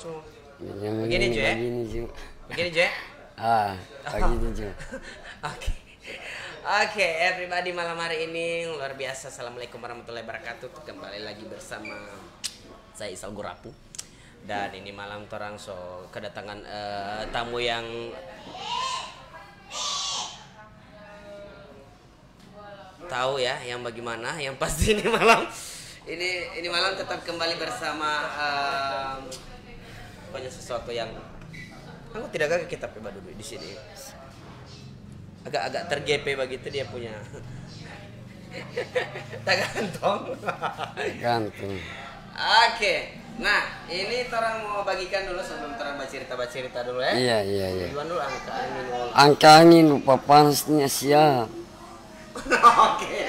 Begini Ju ya? Begini Ju ya? Begini Ju. Oke. Oke, everybody, malam hari ini luar biasa. Assalamualaikum warahmatullahi wabarakatuh. Kembali lagi bersama saya Isal Gurapu. Dan ini malam torang kedatangan tamu yang tahu ya, yang bagaimana, yang pasti ini malam tetap kembali bersama banyak sesuatu yang aku tidak kaget kita coba dulu di sini. Agak tergepe begitu dia punya. Tak gantung. Gantung. Oke. Nah, ini orang mau bagikan dulu sebelum orang baca dulu ya. Iya. Gimana dulu angka angin? Angka angin lupa panasnya siap. Oke.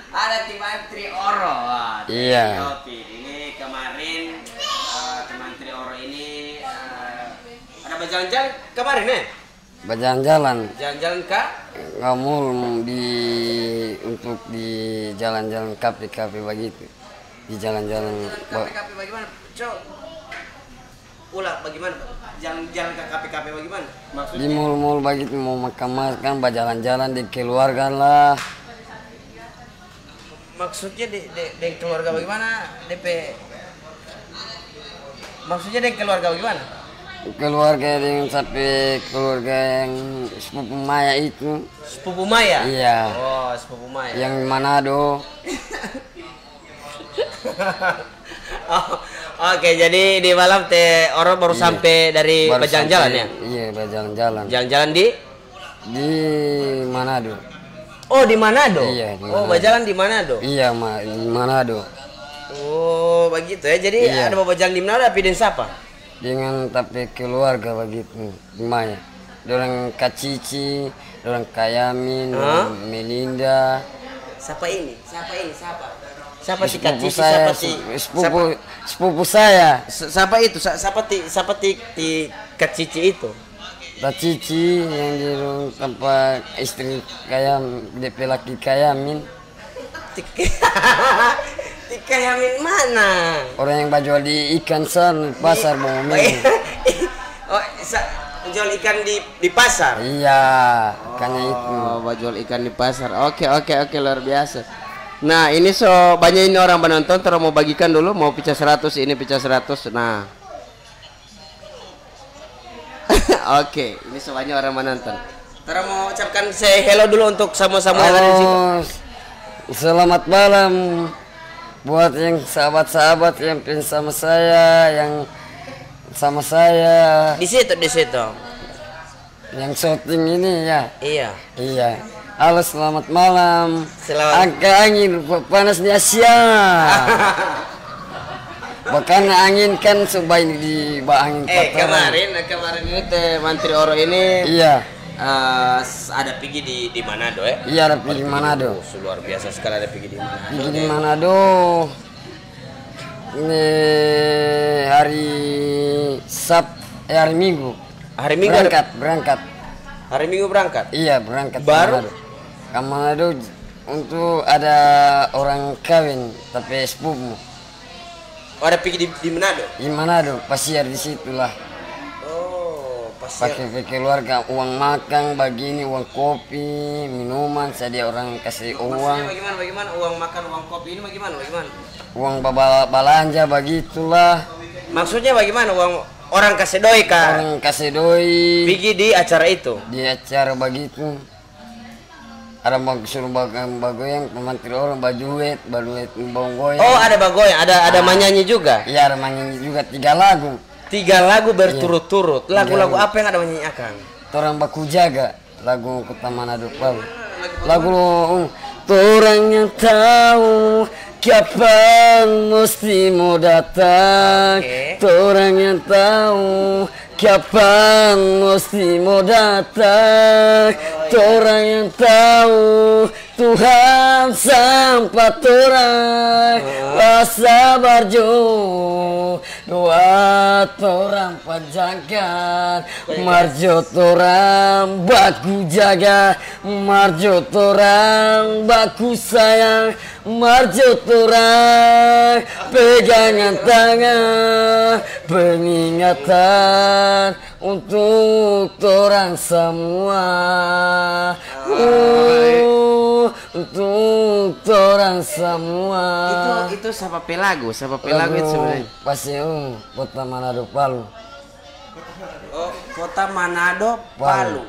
Ada Timantri Oro. Iya. Ini kemarin Timantri Oro ini ada berjalan-jalan kemarin ya? Berjalan-jalan. Jalan-jalan kah? Ngamul untuk di jalan-jalan kafe-kafe begitu. Di jalan-jalan. Kafe-kafe bagaimana? Ulah bagaimana? Jalan-jalan ke kafe-kafe bagaimana? Maksudnya? Di mall-mall begitu mau makan-makan, berjalan-jalan di keluarga lah. Maksudnya di keluarga bagaimana? Maksudnya di keluarga bagaimana? Keluarga yang sampai keluarga yang sepupu Maya itu. Sepupu Maya? Iya. Oh, sepupu Maya. Yang Manado. Oke, jadi di malam Oro baru sampai dari berjalan-jalan ya? Iya, berjalan-jalan. Jalan-jalan di Manado. Oh, di Manado? Iya, di Oh, Manado. berjalan di Manado? Iya, di Manado. Oh, begitu ya. Jadi ada berjalan di Manado tapi dengan siapa? Dengan tapi keluarga begitu, di Maya. Dorang Kacici, dorang Kayamin, dorang Melinda. Siapa ini? Siapa si Sepupu Kacici? saya, sepupu saya. Siapa itu? Siapa ti Kacici itu? Kacici yang di tempat istri DP laki Kayamin. Kayamin mana? Orang yang jual di ikan sana pasar Bumi. Oh, jual ikan di pasar? Iya, ikannya itu. Oh, jual ikan di pasar. Oke, luar biasa. Nah, ini banyak ini orang penonton, terus mau bagikan dulu, mau pecah 100, ini pecah 100. Nah. Oke, ini banyak orang menonton. Terus mau ucapkan say hello dulu untuk sama-sama yang ada di situ. Selamat malam buat yang sahabat-sahabat yang sama saya, yang sama saya. Di situ. Yang syuting ini ya. Iya. Halo, selamat malam. Selamat. Angka angin panas di Asia. Bahkan angin kan sebaik di angin kemarin ini Menteri Oro ini. Iya. Ada pergi di Manado ya? Iya, ada pergi di Manado. Luar biasa sekali ada pergi di Manado. Pergi di Manado. Ini hari Minggu. Hari Minggu berangkat. Hari Minggu berangkat? Iya, berangkat. Baru? Ke Manado untuk ada orang kawin tapi sepupu. Oh, ada pergi di Manado? Di Manado, pasiar di situlah. Pakai keluarga, uang makan begini, uang kopi, minuman, saya orang kasih uang. Maksudnya bagaimana uang makan, uang kopi ini bagaimana? Uang belanja begitulah. Maksudnya bagaimana uang orang kasih doi kah? Orang kasih doi. Pergi di acara itu? Di acara begitu. Ada suruh bagoyang, Menteri Orang bajuet bonggoyang. Oh, ada bagoyang, ada menyanyi juga? Iya, ada menyanyi juga 3 lagu. 3 lagu berturut-turut. Lagu-lagu apa yang ada menyanyikan? Torang baku jaga lagu Kota Manado Palu. Lagu torang yang tahu kapan mesti mau datang. Torang yang tahu kapan mesti mau datang. Torang yang tahu Tuhan sampai torang sabar jo doa torang panjangkan, marjo torang baku jaga, marjo torang baku sayang, marjo torang pegangan tangan, pengingatan untuk torang semua. Untuk torang semua. Itu siapa pelagu? Siapa pelagu itu sebenarnya? Paseu, Kota Manado Palu. Oh, Kota Manado Palu.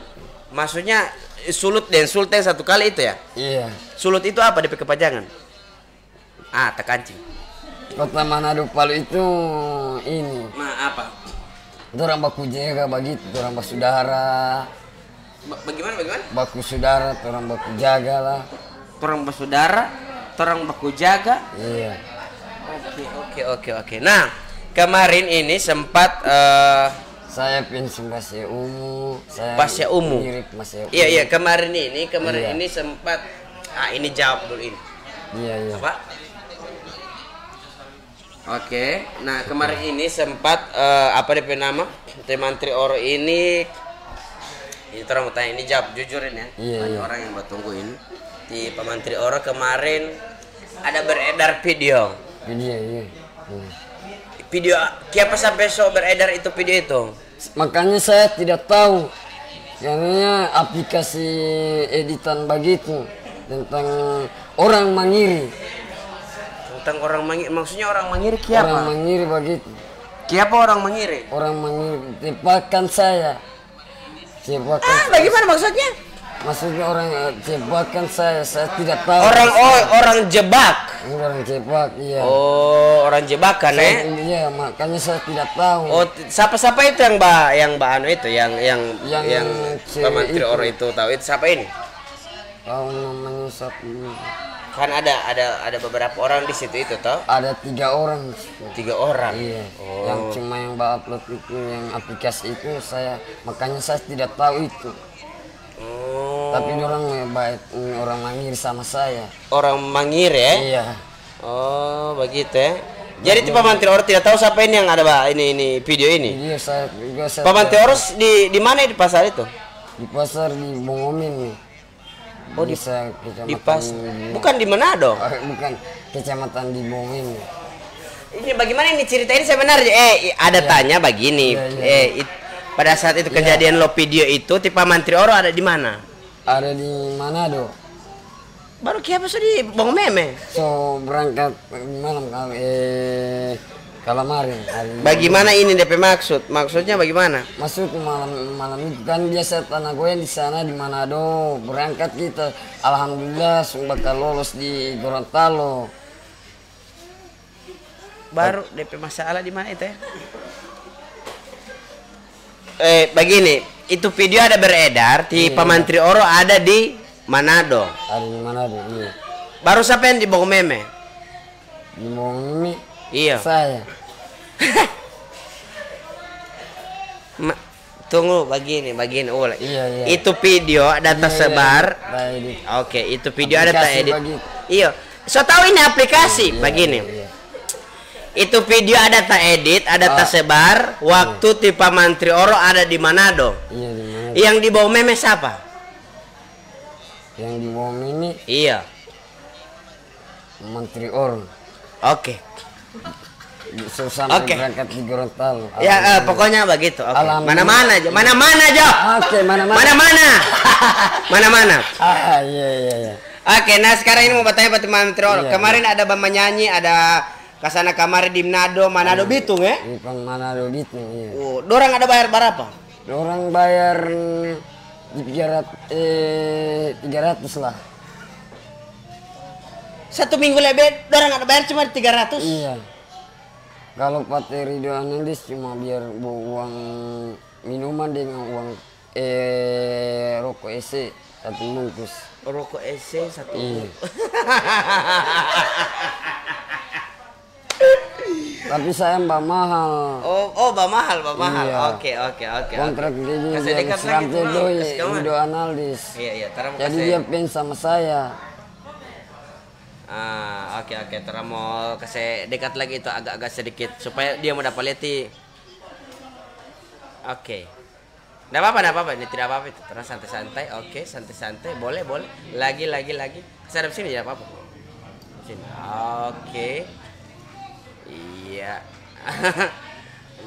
Maksudnya sulut dan sultan satu kali itu ya? Iya. Sulut itu apa DP kepanjangan? Ah, tekancing. Kota Manado Palu itu ini. Nah, apa? Dorang baku jaga begitu, dorang bersaudara. Bagaimana? Baku saudara, dorang baku jaga lah. Orang bersaudara, orang baku jaga. Iya. Oke. Nah, kemarin ini sempat Saya pensiun Pasya Ungu. Pasya Ungu. Mirip Pasya Ungu. Iya, kemarin Iya. ini sempat ini jawab dulu ini. Iya. Apa? Oke. Nah, kemarin ini sempat apa DP nama? Menteri Oro ini orang mau tanya, ini jawab jujurin ya. Iya. Orang yang tunggu ini. Di Pak Menteri Oro kemarin ada beredar video. Iya. Video siapa sampai so beredar itu video itu? Makanya saya tidak tahu. Karena aplikasi editan begitu tentang orang mangiri. Tentang orang mangiri, maksudnya orang mangiri siapa? Orang mangiri begitu. Siapa orang mangiri? Orang mangiri tebakan saya. Bagaimana maksudnya? Maksudnya orang jebakan saya tidak tahu. Orang jebak. Orang jebak, iya. Oh, orang jebakan Iya, makanya saya tidak tahu. Oh, siapa itu yang Mbak Anu itu yang Pak Menteri Oro itu tahu itu siapa ini? Tahu namanya siapa? Kan ada beberapa orang di situ itu toh? Ada 3 orang. 3 orang. Iya. Oh. Yang cuma yang upload itu yang aplikasi itu makanya saya tidak tahu itu. Oh. Tapi orang baik orang mangir sama saya. Orang mangir ya? Iya. Oh, begitu ya. Jadi Pak Menteri Oro tidak tahu siapa ini yang ada ini video ini. Iya, saya Pak Menteri Oro di mana di pasar itu? Di pasar di Bongomin nih. Oh, di kecamatan bukan di Manado. Bukan, kecamatan di Bongomin. Ini bagaimana ini cerita ini sebenarnya? Ada tanya begini. Pada saat itu kejadian lo video itu, Pak Menteri Oro ada di mana? Ada di Manado. Baru siapa sih di Bong Meme? So berangkat malam Kalamari. Bagaimana ini DP maksud? Maksudnya bagaimana? Masuk malam itu kan biasa tanah goyang di sana di Manado. Berangkat kita, alhamdulillah bakal lolos di Gorontalo. Baru DP masalah di mana itu ya? Begini, itu video ada beredar di Pak Menteri Oro ada di Manado. Ada di Manado, iya. Baru siapa yang di Bong Meme? Di Bong Meme? Iya. Saya. Tunggu begini. Iya. Itu video ada tersebar. Iya. Oke, itu video ada teredit. Iya. So tahu ini aplikasi begini. Iya. Itu video ada teredit, ada tersebar waktu di Pak Menteri Oro ada di Manado. Iya, di Manado. Yang di bawah Meme siapa? Yang di Bong Meme? Iya. Menteri Oro. Oke. Sampai berangkat di Gorontalo. Ya, pokoknya begitu. Oke. Mana-mana aja. Oke, mana-mana. Mana-mana. Iya. Oke, nah sekarang ini mau bertanya Pak Menteri Oro. Kemarin ada Bamba nyanyi, ada kasana kamari di Manado Bitung ya? Di Manado Bitung, iya. Dorang ada bayar berapa? Dorang bayar di 300 lah. 1 minggu lebih dorang ada bayar cuma 300? Iya. Kalau Pak Ridho Analis cuma biar uang minuman dengan uang rokok EC 1 bungkus. Rokok EC 1 bungkus. Tapi saya mbak mahal. Mbak mahal. Iya. Oke. Kontrak ini Kasih dia dekat lagi tuh, Ridho Analis. Iya. Jadi dia pengen sama saya. Oke. Terus mau kasih dekat lagi itu agak-agak sedikit supaya dia mau dapat lihat Oke. Nggak apa-apa. Ini tidak apa-apa itu. Terus santai-santai. Oke, santai-santai. Boleh. Lagi. Saya ada sini ya apa-apa. Sini. Oke. Iya.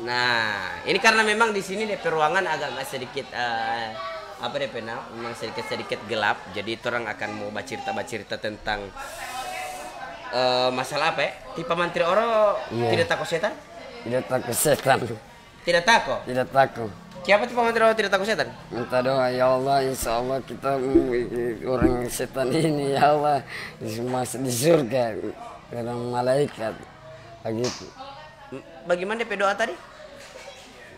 Nah, ini karena memang di sini DP ruangan agak sedikit apa DP memang sedikit gelap. Jadi orang akan mau bercerita tentang masalah apa ya? Tipe Mantri Oro tidak takut setan? Tidak takut setan. Tidak takut? Tidak takut. Siapa tipe Mantri Oro tidak takut setan? Minta doa ya Allah, insya Allah kita orang setan ini ya Allah masuk di surga dengan malaikat begitu. Bagaimana DP doa tadi?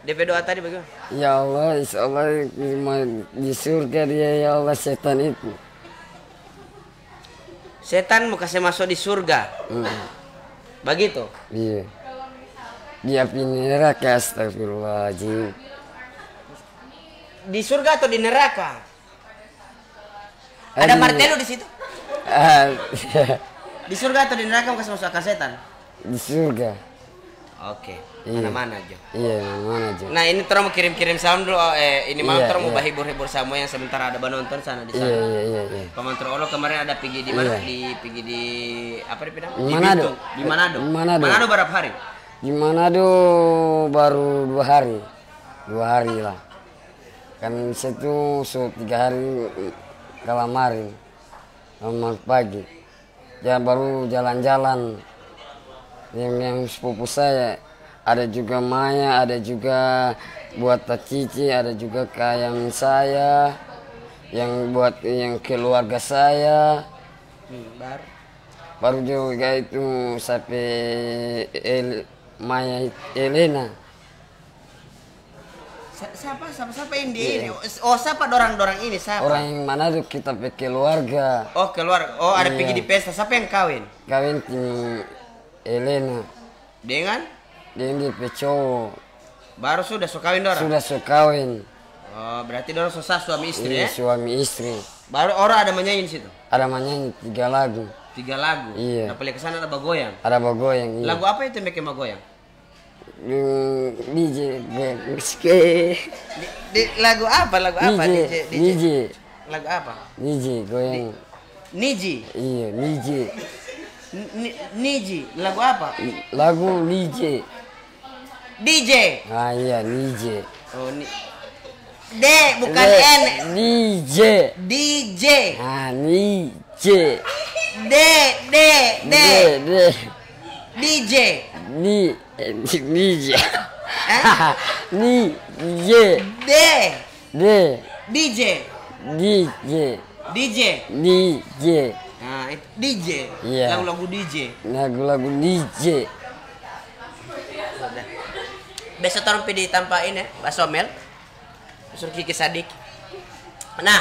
DP doa tadi bagaimana? Ya Allah, insya Allah di surga dia ya Allah setan itu. Setan mau kasih masuk di surga. Begitu? Iya. Dia pilih neraka, astagfirullahaladzim. Di surga atau di neraka? Ada martelo di situ? Di surga atau di neraka mau kasih masuk akal setan? Di surga. Oke. Iya. Mana aja. Iya, mana aja. Nah ini terus mau kirim salam dulu. Ini malam Iya, terus mau iya. hibur sama yang sebentar ada penonton sana di sana. Iya. Pemantau Olo kemarin ada pergi di mana? Iya. Pergi di apa di Pinang? Di Manado. Di Manado. Manado berapa hari? Di Manado baru 2 hari. 2 hari lah. Kan situ 3 hari kalamarin. Selamat pagi. Ya baru jalan-jalan. Yang sepupu saya ada juga Maya, ada juga buat Cici, ada juga Kayang saya, yang buat yang keluarga saya. Baru juga itu sampai Maya Elena. Siapa ini? Oh, siapa dorang ini? Siapa? Orang yang mana tuh kita pakai keluarga. Oh, keluarga. Oh, ada Iya. pergi di pesta. Siapa yang kawin? Kawin tim Elena. Dengan? Dia cowok. Baru sudah kawin dorang? Sudah kawin. Oh, berarti dorang susah suami istri Iya, ya? suami istri. Baru orang ada menyanyi di situ? Ada menyanyi 3 lagu. 3 lagu? Iya. Nah, pilih kesana ada bagoyang? Ada bagoyang. Iya. Lagu apa itu yang bikin bagoyang? DJ. Lagu apa? DJ. Lagu apa? DJ goyang. Niji? Iya, DJ. Niji? Lagu apa? Lagu DJ. DJ? Ah iya, DJ. Oh, D bukan N. DJ. DJ. Ah, DJ. D. D. DJ. DJ. Hah? DJ. D. D. DJ. DJ. DJ. DJ. Nah, itu DJ. Iya. Lagu-lagu DJ. Lagu-lagu DJ. Sudah. Besok taruh di tampain ya, Mbak Somel. Suruh Kiki Sadik. Nah,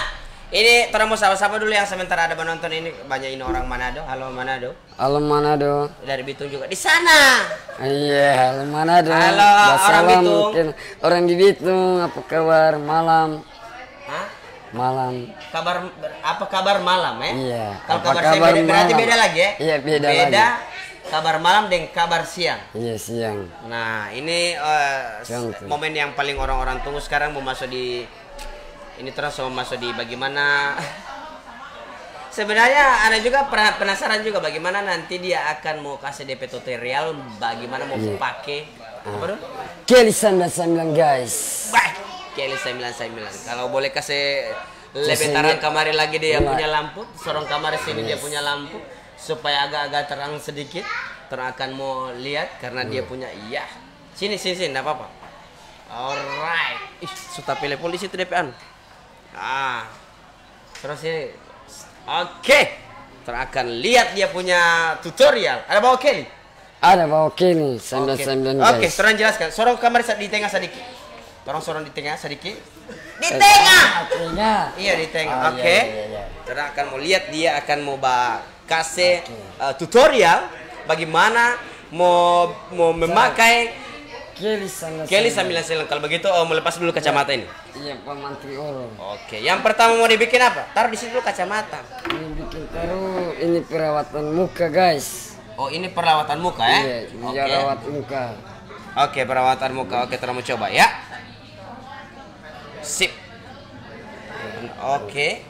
ini orang mau sama-sama dulu yang sementara ada penonton ini banyak ini orang Manado. Halo Manado. Halo Manado. Dari Bitung juga di sana. Iya, halo Manado. Halo orang Bitung. Orang di Bitung, apa kabar malam? Hah? Malam. Apa kabar malam ya? Iya. Kalau Apa kabar siang beda, berarti malam? beda lagi ya? Iya, beda lagi. Kabar malam dengan kabar siang. Iya, siang. Nah, ini Contoh. momen yang paling orang-orang tunggu sekarang mau masuk di ini terus mau masuk di bagaimana sebenarnya ada juga penasaran juga bagaimana nanti dia akan mau kasih DP tutorial bagaimana mau pakai apa dulu? Kelly 99 guys. Kelly 99. Kalau boleh kasih lebih terang kamari lagi dia punya lampu, sorong kamar sini dia punya lampu supaya agak-agak terang sedikit. Terang akan mau lihat karena dia punya iya. Sini enggak apa-apa. Alright. Ih, sudah pilih polisi itu DP-an. Ah. Terus ini oke. Terang akan lihat dia punya tutorial. Ada bawa Kelly? Ada bawa Kelly 99 guys. Oke, sorang jelaskan. Sorong kamar di tengah sedikit. Sorong di tengah sedikit. Di tengah. Iya di tengah. Oh, Oke. iya. Terang akan mau lihat dia akan mau kasih tutorial bagaimana mau memakai Kelly Kelly 99. Kalau begitu mau lepas dulu kacamata ini. Iya, Pak Mantri Oro. Oke, yang pertama mau dibikin apa? Taruh di situ dulu kacamata. Ini bikin taruh ini perawatan muka guys. Oh, ini perawatan muka ya? Iya, Oke. rawat muka. Oke, perawatan muka. Oke, terus mau coba ya. Sip. Oke.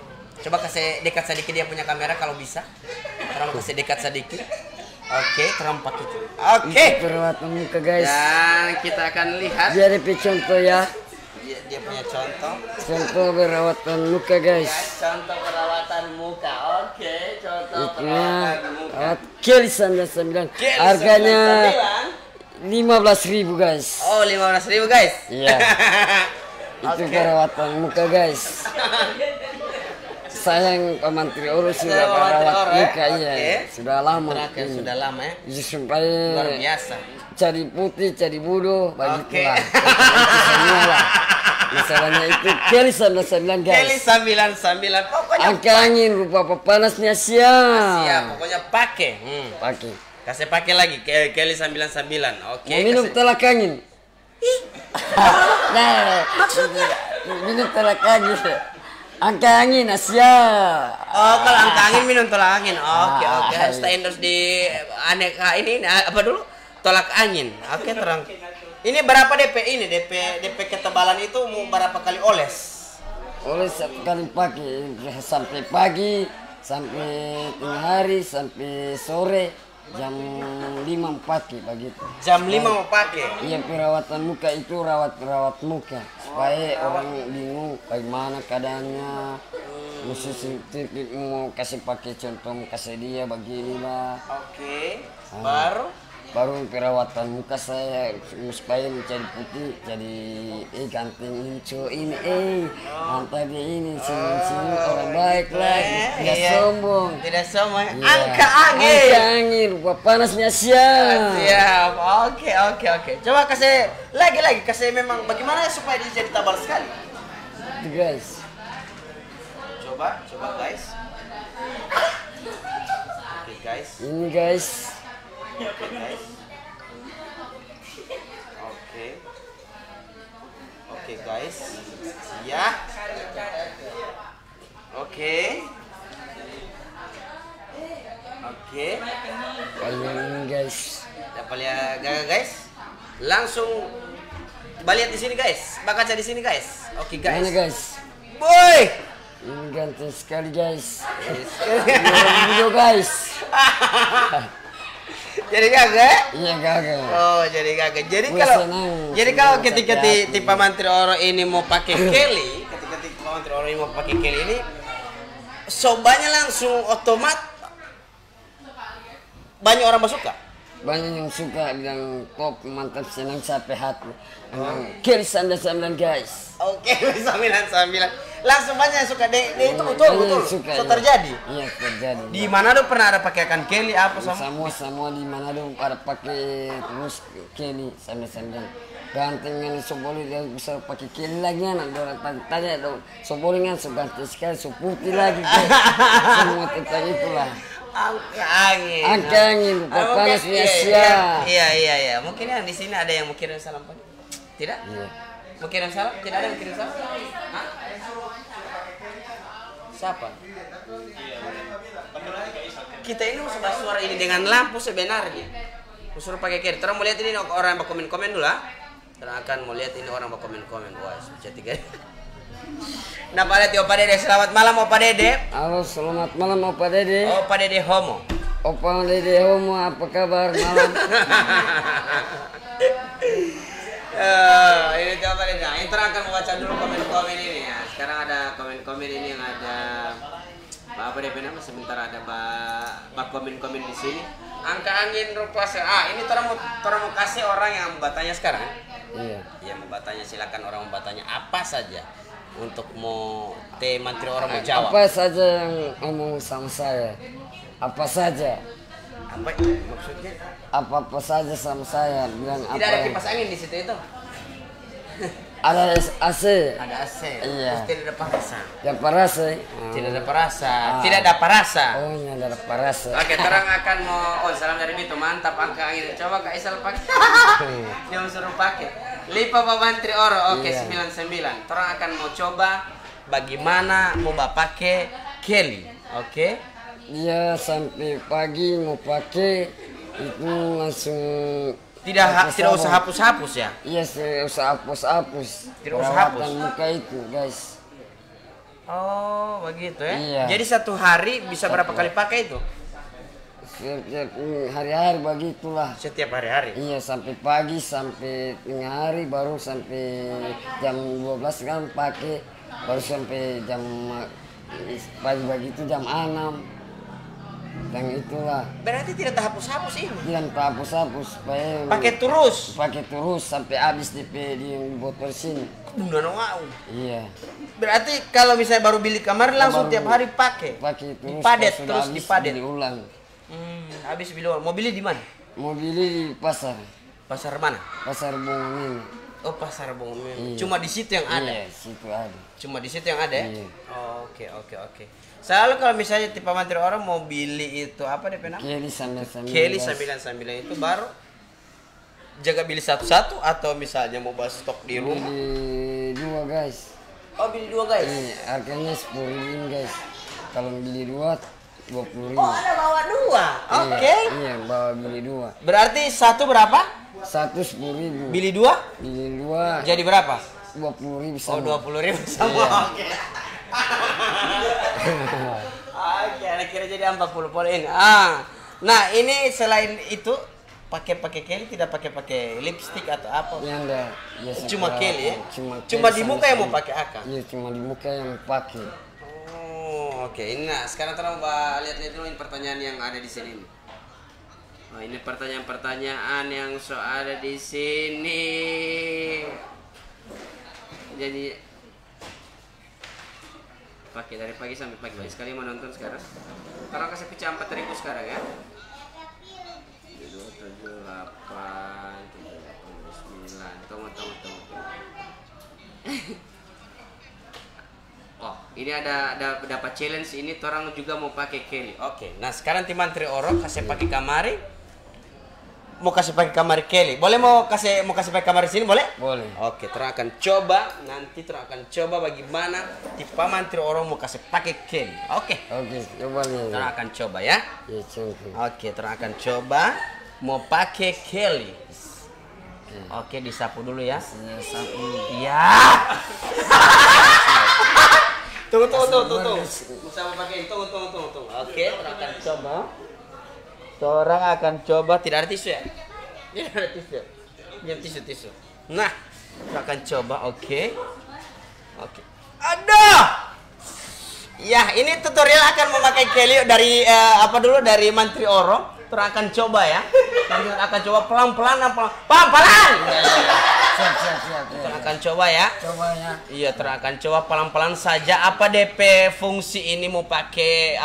Coba kasih dekat sedikit dia punya kamera kalau bisa. Terang kasih dekat sedikit. Oke, terang pakai. Oke. Perawatan muka guys. Dan kita akan lihat. Jadi contoh ya. Dia punya contoh. Contoh perawatan muka guys. Ya, contoh perawatan muka. Oke, contoh Itunya perawatan muka. Kelly 99. Kelly Harganya 99. 15.000 guys. Oh, 15.000 guys. Iya. Itu Oke. perawatan muka guys. Sayang Pak Menteri Oro sudah Pak Menteri perawat Oro, ya? muka iya. Oke. Sudah lama. Terakhir ini. sudah lama ya. Jadi supaya Luar biasa. cari putih, cari bodoh, Oke. begitulah. Itu semua lah. Masalahnya itu Kelly 99 guys. Kelly 99. Pokoknya Angka angin rupa panasnya siap. siap, pokoknya pakai. Pakai. Kasih pakai lagi Kelly 99. Oke. Mau minum kasih- telak angin. Nah, minum telak angin. Angka angin siap. Oh, kalau angka angin minum tolak angin. Oke, Ah, oke. Harus iya. endorse di aneka ini apa dulu? Tolak angin. Oke, terang. Ini berapa DP ini? DP ketebalan itu mau berapa kali oles? Oleh satu kali pakai sampai pagi, sampai tengah hari, sampai sore, jam 5 pakai begitu. Jam 5 mau pakai. Iya perawatan muka itu rawat muka supaya orang bingung bagaimana keadaannya. Mesti mau kasih pakai contoh mau kasih dia beginilah. Oke. Baru Perawatan muka saya supaya mencari putih jadi ganteng ini cowok ini mantap dia ini senyum orang baik lah tidak iya. sombong. Tidak sombong. Iya. Angka angin. Angka angin rupa panasnya siap. Siap. Oke. Coba kasih lagi kasih memang bagaimana supaya dia jadi tebal sekali. Itu guys. Coba guys. Oke guys. Ini guys. Oke guys. Oke guys. Ya. Oke. Kalian ini guys. Dapat lihat gagal guys. Langsung balik di sini guys. Baca di sini guys. Oke guys. Mana guys? Boy. Ini ganteng sekali guys. Yes. Video guys. Jadi gagal? Iya gagal. Oh, jadi gagal. Jadi Gue kalau senang. kalau Senang ketika sakit hati. Pak Menteri Oro ini mau pakai Kelly, ketika Pak Menteri Oro ini mau pakai Kelly ini sobanya langsung otomat banyak orang suka. Banyak yang suka bilang top mantap senang sampai hati. Kelly 99 guys. Oke, 99. Langsung banyak yang suka. Itu betul. Banyak yang suka, So iya. terjadi. Iya terjadi. Di Manado pernah ada pakaian Kelly apa sama? Semua di Manado ada pakai terus Kelly 99. Ganteng yang boleh dia bisa pakai Kelly lagi anak orang tanya dong. Boleh kan ganteng sekali putih lagi. Guys. Semua tentang itulah. Angka angin. Angka angin, Ah, panas mungkin- siap. Iya. Mungkin yang di sini ada yang mau kirim salam Pak. Tidak? Iya. Mau kirim salam? Tidak ada yang kirim salam? Hah? Siapa? Kita ini harus bahas suara ini dengan lampu sebenarnya. Suruh pakai kiri. Terus mau lihat ini orang yang komen-komen dulu lah. Terus akan mau lihat ini orang yang komen-komen. Wah, sudah tiga. Nah, Pak Dede, Opa Dede, selamat malam Opa Dede. Halo, selamat malam Opa Dede. Opa Dede Homo. Opa Dede Homo, apa kabar malam? Ini coba deh, nah, Inter akan membaca dulu komen-komen ini ya. Sekarang ada komen-komen ini yang ada apa DP nama sebentar ada bak komen-komen di sini. Angka angin rupa ini orang mau kasih orang yang bertanya sekarang. Iya. Iya mau bertanya silakan orang mau bertanya apa saja untuk mau Menteri orang mau jawab. Apa saja yang ngomong sama saya? Apa saja? Apa maksudnya? Apa saja sama saya bilang Tidak apa? ada yang- kipas angin di situ itu. Ada AC. Ada AC. Iya. Terus tidak ada parasa. Yang parasa. Tidak ada parasa. Tidak ada parasa. Oh, ini ada parasa. Oke, terang akan mau salam dari Bito, mantap angka angin. Coba Kak Isal pakai. Dia mau suruh pakai. Lipa Pak Menteri Oro. Oke, Iya. 99. Terang akan mau coba bagaimana mau pakai Kelly. Oke. Dia sampai pagi mau pakai itu langsung Tidak usah hapus-hapus ya? Iya, tidak usah hapus-hapus. Tidak usah Perawatan hapus. muka itu, guys. Oh, begitu ya? Iya. Jadi satu hari bisa berapa kali pakai itu? Setiap hari-hari begitulah. Setiap hari-hari? Iya, sampai pagi, sampai tengah hari, baru sampai jam 12 kan pakai, baru sampai jam pagi begitu jam 6. Dan itulah. Berarti tidak terhapus-hapus ini? Jangan hapus-hapus, supaya Pakai terus? pakai terus sampai habis di botol sini. Bunda wow. Iya. Berarti kalau misalnya baru beli kamar langsung Baru tiap hari pakai? Pakai terus. Dipadet, pas sudah terus habis, dipadet? beli ulang. Habis beli uang. Mau beli di mana? Mau beli di pasar. Pasar mana? Pasar Bung ini. Oh, pasar Bongmin. Iya. Cuma di situ yang ada? Iya, situ ada. Cuma di situ yang ada ya? Iya. Oh, oke. Selalu kalau misalnya tipe mantri orang mau bili itu apa DP nama? Kelly sambil Kelly 999 itu baru jaga beli satu-satu atau misalnya mau bawa stok di rumah? Beli 2 guys. Oh, beli 2 guys. Ini harganya 10.000 guys. Kalau beli 2 20.000. Oh, ada bawa 2. Oke. Iya, bawa beli 2. Berarti satu berapa? Satu 10.000. Bili 2? Beli 2 Jadi berapa? 20.000 Oh, sama. 20.000 sama. Iya. Oke. Oke, kira jadi 40 poin. Nah ini selain itu pakai Kelly tidak pakai lipstick atau apa? Yang ada ya, Cuma Kelly ya? Cuma Di Kelly muka yang mau sama- pakai akak? Iya, cuma di muka yang pakai. Oh, oke. Ini nah, sekarang terang lihat dulu ini pertanyaan yang ada di sini. Oh, ini pertanyaan-pertanyaan yang ada di sini. Jadi pakai dari pagi sampai pagi. Banyak sekali yang menonton sekarang. Sekarang kasih pecah 4.000 sekarang ya. 7, 7, 8, 9. Tunggu. Oh, ini ada dapat challenge ini orang juga mau pakai Kelly. Oke. Nah, sekarang tim mantri orang kasih pakai kamari. Mau kasih pakai kamari Kelly. Boleh mau kasih pakai kamari sini boleh? Boleh. Oke, terang akan coba bagaimana tipe mantri orang mau kasih pakai Kelly. Oke. Oke, coba lihat. Terang akan coba ya. Ya, coba. Oke, terang akan coba mau pakai Kelly. Oke, disapu dulu ya. Ya, satu. Iya. Tunggu. Bisa mau pakai tunggu. Oke, orang akan coba. Orang akan coba. Tidak ada tisu ya? Tidak ada tisu. Jangan tisu. Nah, orang akan coba. Oke. Ada. Ya, ini tutorial akan memakai Kelly dari dari Mantri Oro. Orang akan coba ya. Nanti akan coba pelan-pelan. Siap. Orang akan coba ya. Coba ya. Iya, akan coba pelan-pelan saja. Apa DP fungsi ini mau pakai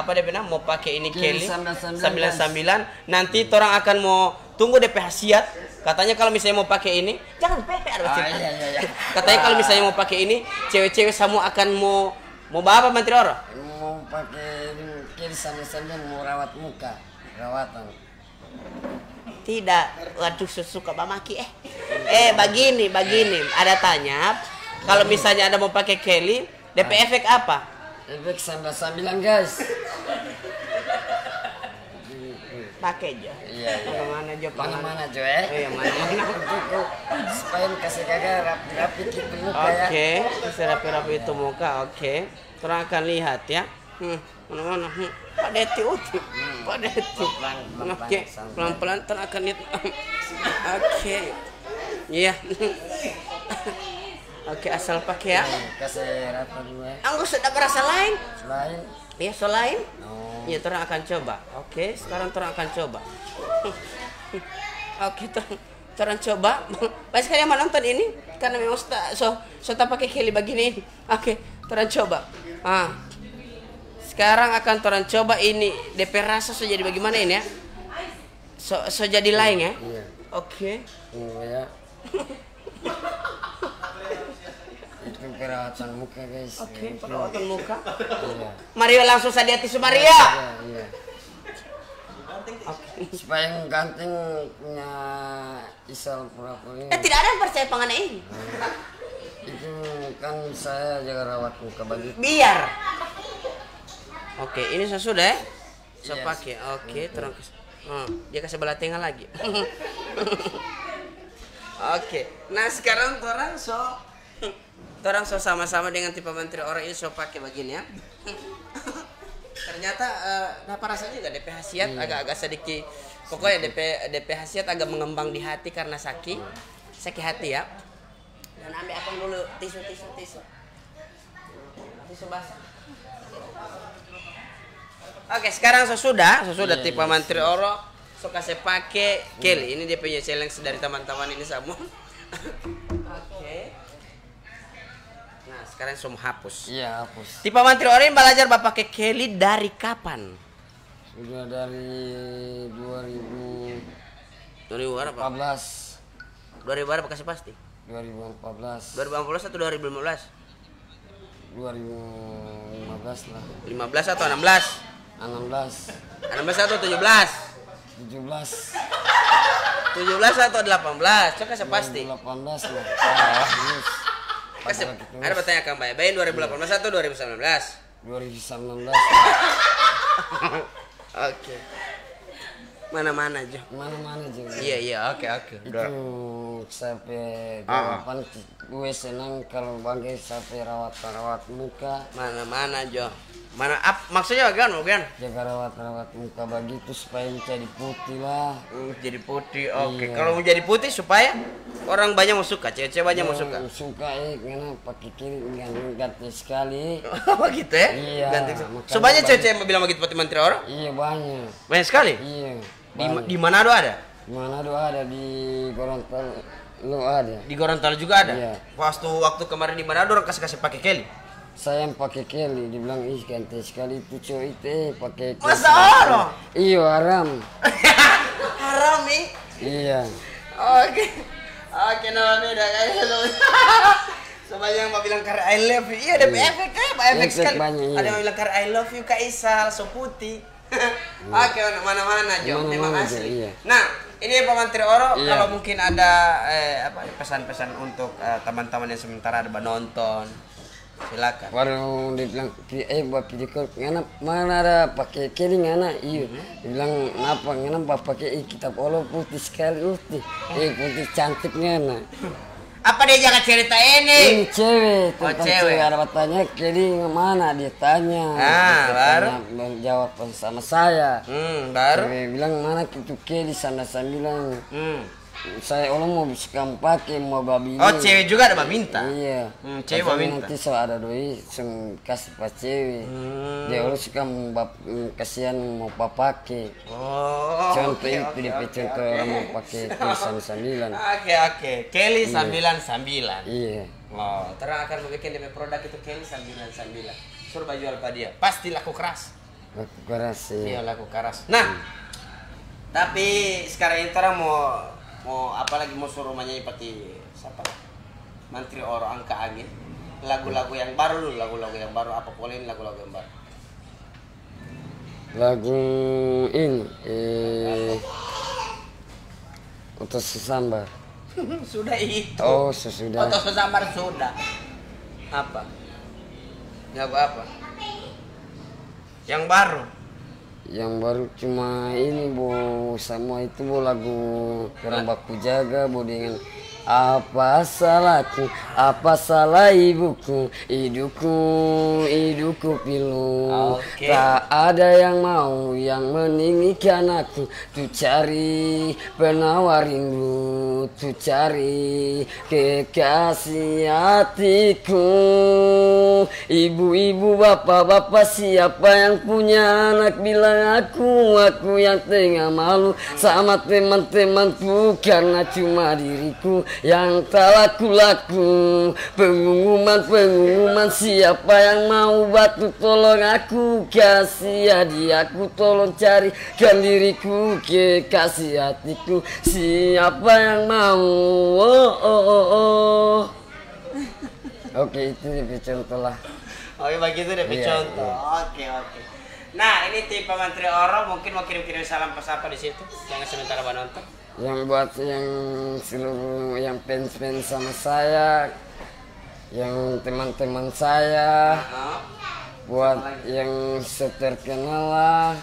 mau pakai ini Kelly 999. Nanti orang akan mau tunggu DP khasiat. Katanya kalau misalnya mau pakai ini, jangan pepe Iya. Katanya kalau misalnya mau pakai ini, cewek-cewek semua akan mau apa Mantri Oro? Mau pakai Kelly sambil mau rawat muka, rawatan. Tidak, waduh suka bamaki begini. Ada tanya, kalau misalnya ada mau pakai Kelly, DP efek apa? Efek sambil guys. Pakai aja. Iya. Mana Jo eh. Iya, mana. Supaya kasih kagak rapi gitu muka ya. Oke, bisa rapi-rapi itu muka. Oke, terang akan lihat ya. Mana. Pak Deti uti. Pak Deti. Oke, pelan-pelan terang akan lihat. Oke. Iya. Oke, asal pakai ya. Kasih rapi dulu ya. Anggur sudah berasa lain. Selain. Iya, selain. Oh. Iya, terang akan coba. Oke, sekarang terang akan coba. Oke, terang coba. Banyak sekali yang menonton ini karena memang so tak pakai Kelly begini. Oke, terang coba. Sekarang akan terang coba ini DP rasa so jadi bagaimana ini ya? So jadi lain ya? Iya. Oke. Ya. Itu perawatan muka guys. Oke, perawatan muka. Iya. Mario langsung saja tisu Maria. Iya. Supaya ganteng punya Isal pura-pura ini. Tidak ada yang percaya pengennya ini. Itu kan saya jaga rawat muka bagi. Biar. Oke, ini sudah ya? So Yes. pakai. Oke, terang dia kasih belah tengah lagi. Oke. Nah, sekarang orang so sama-sama dengan tipe menteri orang ini so pakai begini ya. Ternyata apa rasanya juga DP hasiat agak-agak sedikit. Pokoknya DP hasiat agak mengembang di hati karena sakit hati ya. Dan ambil apa dulu tisu basah. Oke, sekarang sudah tipe menteri oro so kasih pakai Kelly. Ini dia punya challenge dari teman-teman ini semua. Oke. Nah, sekarang semua hapus. Iya, hapus. Tipe menteri oro ini belajar bapak pakai Kelly dari kapan? Sudah dari 2000 berapa? 2014. 2000 berapa kasih pasti? 2014. 2014 atau 2015? 2015 lah. 15 atau 16? 16. 16 atau 17? 17. 17 atau 18? Coba kasih pasti. 2018 lah. Kasih. Ada bertanya Kang Bayin 2018 atau 2019? 2019. Oke. Mana-mana aja. Mana-mana juga. Iya, oke. Itu sampai jawaban gue senang kalau bangga sampai rawat muka. Mana-mana aja. Maksudnya bagaimana? Jaga rawat muka begitu supaya menjadi putih lah. Jadi putih, oke. Iya. Kalau mau jadi putih supaya orang banyak mau suka, cewek-cewek banyak mau suka. Suka karena pakai kiri ganti sekali. Oh gitu ya? Iya. Ganti. So banyak cewek-cewek yang bilang begitu putih menteri orang? Iya banyak. Banyak sekali? Iya. Di Manado ada? Di Manado ada, di Gorontalo ada. Di Gorontalo juga ada? Iya. Waktu kemarin di Manado orang kasih pakai Kelly? Saya yang pakai Kelly, dibilang ih ganti sekali itu cowok itu pakai Kelly. Masa orang? Iya haram. Haram nih? Iya. Oke, nama beda kayak lo. Sebanyak yang mau bilang karena I love you. Iya, ada efek kayak efek sekali. Banyak, iya. Ada yang bilang karena I love you Kak Isal, so putih. Oke, mana-mana Jo, memang asli. Iya. Nah, ini Pak Menteri Oro, Iya. kalau mungkin ada pesan-pesan untuk teman-teman yang sementara ada nonton, silakan. Baru dibilang buat video call ngana mana ada pakai Kelly ngana iya. Dibilang kenapa ngana pakai kitab Allah putih sekali putih. Putih cantik ngana. Apa dia jangan cerita ini? Ini cewek, Oh, tentang cewek. Ada bertanya Kelly mana dia tanya. Baru menjawab sama saya. Baru. Cewek bilang mana itu Kelly sana bilang. Saya Allah mau kamu pakai mau babi. Oh, cewek juga ada minta. Iya. Cewek mau minta. Nanti so ada doi kasih pas cewek. Dia Allah suka kasihan mau pakai. Oh. Contoh itu dia contoh orang mau pakai tulisan 9. Oke. Kelly 99. Iya. Oh, terang akan membuat DP produk itu Kelly 99. Suruh baju apa dia? Pasti laku keras. Laku keras sih. Iya, laku keras. Nah, tapi sekarang ini orang mau apalagi mau suruh menyanyi pakai siapa? Menteri Oro Angka Angin. Lagu-lagu yang baru dulu, lagu-lagu yang baru apa boleh lagu-lagu yang baru. Lagu ini Utos Sambar. Sudah itu. Oh, sudah. Otos Sambar sudah. Apa? Lagu apa? Yang baru. Yang baru cuma ini semua itu lagu kurang baku jaga dengan apa salahku, apa salah ibuku, hidupku pilu. Oke. Tak ada yang mau yang meninggikan aku. Tu cari penawar rindu, tu cari kekasih hatiku. Ibu-ibu, bapak-bapak, siapa yang punya anak bilang aku yang tengah malu sama teman-temanku karena cuma diriku yang tak laku-laku. Pengumuman siapa yang mau bantu tolong aku kasih hadiahku, tolong carikan diriku kekasih hatiku. Siapa yang mau? Oke, itu lebih contoh lah. Oke, begitu deh contoh. Oke. Nah, ini tipe Menteri Oro mungkin mau kirim-kirim salam apa di situ yang sementara nonton. Yang buat yang seluruh yang fans sama saya, yang teman-teman saya, buat yang terkenal lah,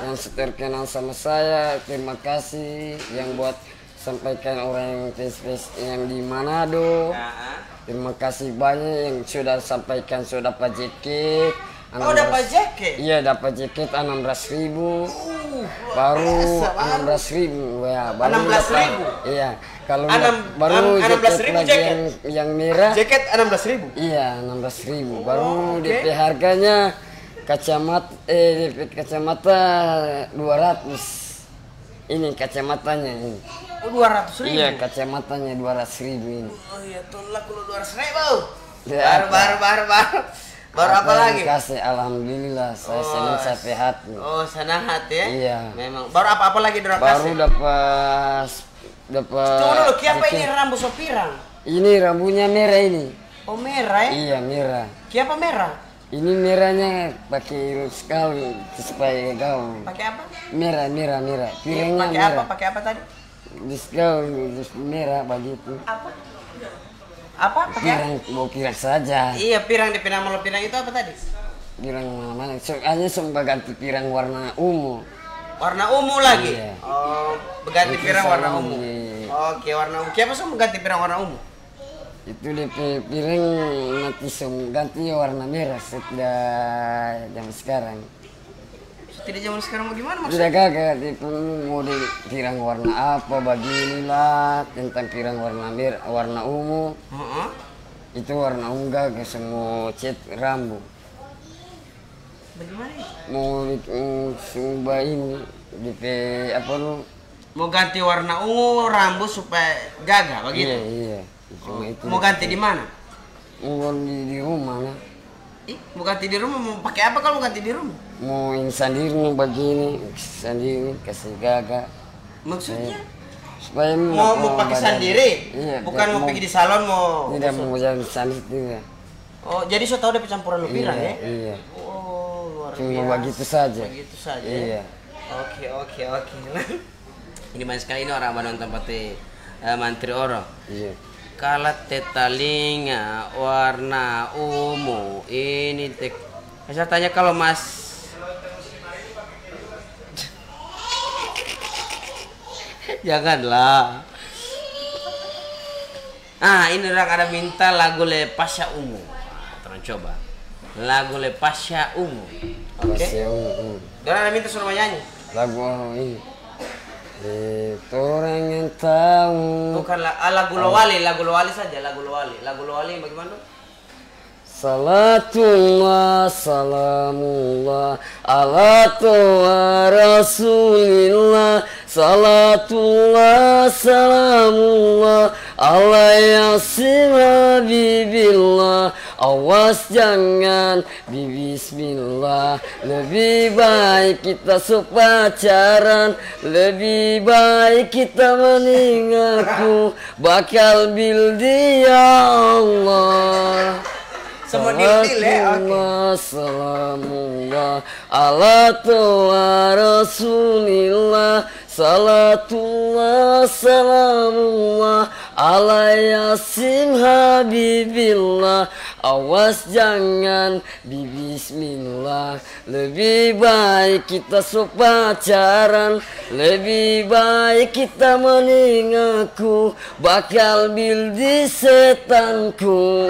yang terkenal sama saya, terima kasih. Yang buat sampaikan orang yang tes yang di Manado. Terima kasih banyak yang sudah sampaikan sudah dapat jaket. Oh, dapat jaket? Iya, dapat jaket 16.000. Baru 16.000 ya, baru 16.000. Iya, kalau baru jaket lagi yang merah. Jaket 16.000. Iya, 16.000. Baru DP harganya DP kacamata 200. Ini kacamatanya ini. Oh, 200.000. Iya, kacamatanya 200.000 ini. Oh iya, tolak lu 200.000. Ya, Baru apa lagi? Kasih alhamdulillah saya senang saya sehat. Oh, sehat ya? Iya. Memang. Baru apa lagi dorang baru kasih? dapat Tunggu dulu, apa ini rambut sopirang? Ini rambutnya merah ini. Oh, merah ya? Iya, merah. Siapa merah? Ini merahnya pakai sekali supaya gaul. Pakai apa? Merah. Pirangnya Pakai merah. apa? Pakai apa tadi? Gaul merah begitu. Apa? Apa? Pakai Pirang saja. Iya, pirang di pinang malu pirang itu apa tadi? Pirang mana? Soalnya sempat ganti pirang warna ungu. Warna ungu lagi? Iya. Oh, ganti pirang warna ungu. Iya. Oke, warna ungu. Siapa semua ganti pirang warna ungu? Itu DP pirang nanti ganti warna merah setelah jam sekarang. Tidak zaman sekarang mau gimana maksudnya? Tidak kagak, DP mau di pirang warna apa beginilah tentang pirang warna merah, warna ungu. Itu warna ungu gak semua cat rambut. Bagaimana itu? Mau coba ini DP apa lu? Mau ganti warna ungu rambut supaya gagah begitu? Iya. Cuma itu. Mau ganti di mana? Mau di rumah lah. Mau ganti di rumah, mau pakai apa kalau mau ganti di rumah? Mau sendiri mau begini, sendiri kasih gagah. Maksudnya? Supaya mau pakai sendiri? Iya. Bukan mau pergi di salon mau? Tidak mau jalan sendiri juga. Oh, jadi so tau ada campuran pirang ya? Iya. Oh, luar biasa. Cuma begitu saja. Begitu saja. Iya. Oke. Ini banyak sekali ini orang Bandung tempatnya Mantri Oro. Iya. Kalat tetalinga warna ungu ini saya tanya kalau Mas janganlah. Ini orang ada minta lagu Lepasya Ungu. Terus coba lagu Lepasya Ungu. Oke. Orang ada minta suruh nyanyi Lagu ini. Itu orang yang tahu. Bukan lagu Lowali saja, lagu Lowali bagaimana? Salatullah salamullah ala toa rasulillah. Salatullah salamullah ala yasin habibillah. Awas jangan bismillah. Lebih baik kita sepacaran, lebih baik kita meninggalku. Bakal bil dia Allah. Semua dil ya. Salamullah ala toa rasulillah. Salatullah salamullah ala yasin habibillah. Awas jangan bismillah. Lebih baik kita sepacaran, lebih baik kita meninggalku. Bakal bil di setanku.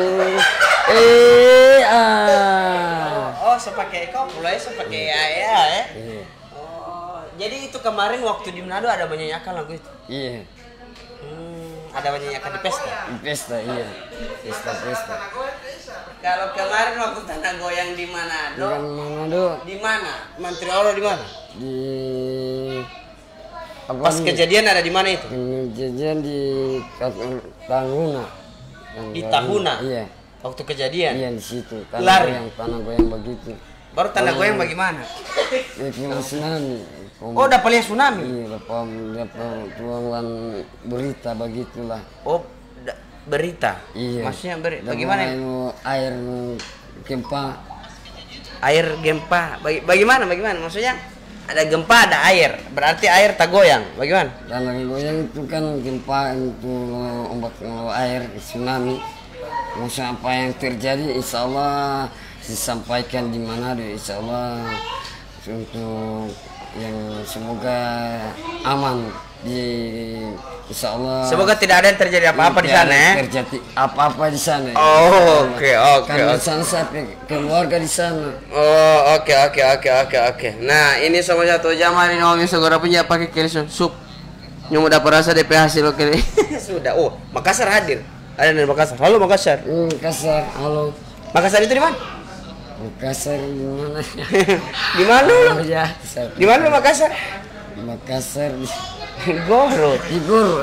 Oh, sepakai koplo ya, sepakai ayah ya. Oh, jadi itu kemarin waktu di Manado ada menyanyikan lagu itu. Iya. Ada menyanyikan di pesta. Di pesta, iya. Pesta. Kalau kemarin waktu tanah goyang di Manado. Di mana? Mantri Oro di mana? Di Pas kejadian ada di mana itu? Kejadian di Tahuna. Di Tahuna. Iya. Waktu kejadian. Iya di situ. Lari. Tanah goyang begitu. Baru tanah goyang bagaimana? Itu tsunami. Oh, dapat lihat tsunami. Iya, dapat tuangan berita begitulah. Oh, berita. Iya. Maksudnya bagaimana? Air gempa. Air gempa. Bagaimana? Maksudnya ada gempa, ada air. Berarti air tak goyang. Bagaimana? Tanah goyang itu kan gempa itu ombak air tsunami. Maksudnya apa yang terjadi insya Allah disampaikan di Manado insya Allah untuk yang semoga aman di insya Allah. Semoga tidak ada yang terjadi apa-apa di sana ya. Terjadi apa-apa di sana. Oh, oke. Kan di sana sampai keluarga di sana. Oh, oke. Nah, ini sama satu jam hari ini segera punya pakai kiri sup. Nyomu dapat rasa DP hasil oke. Sudah. Oh, Makassar hadir. Ada dari Makassar. Halo Makassar. Makassar, halo. Makassar itu di mana? Makassar di mana? Di mana lu? Ya, Di mana lu Makassar? Makassar di Goro. di Guru.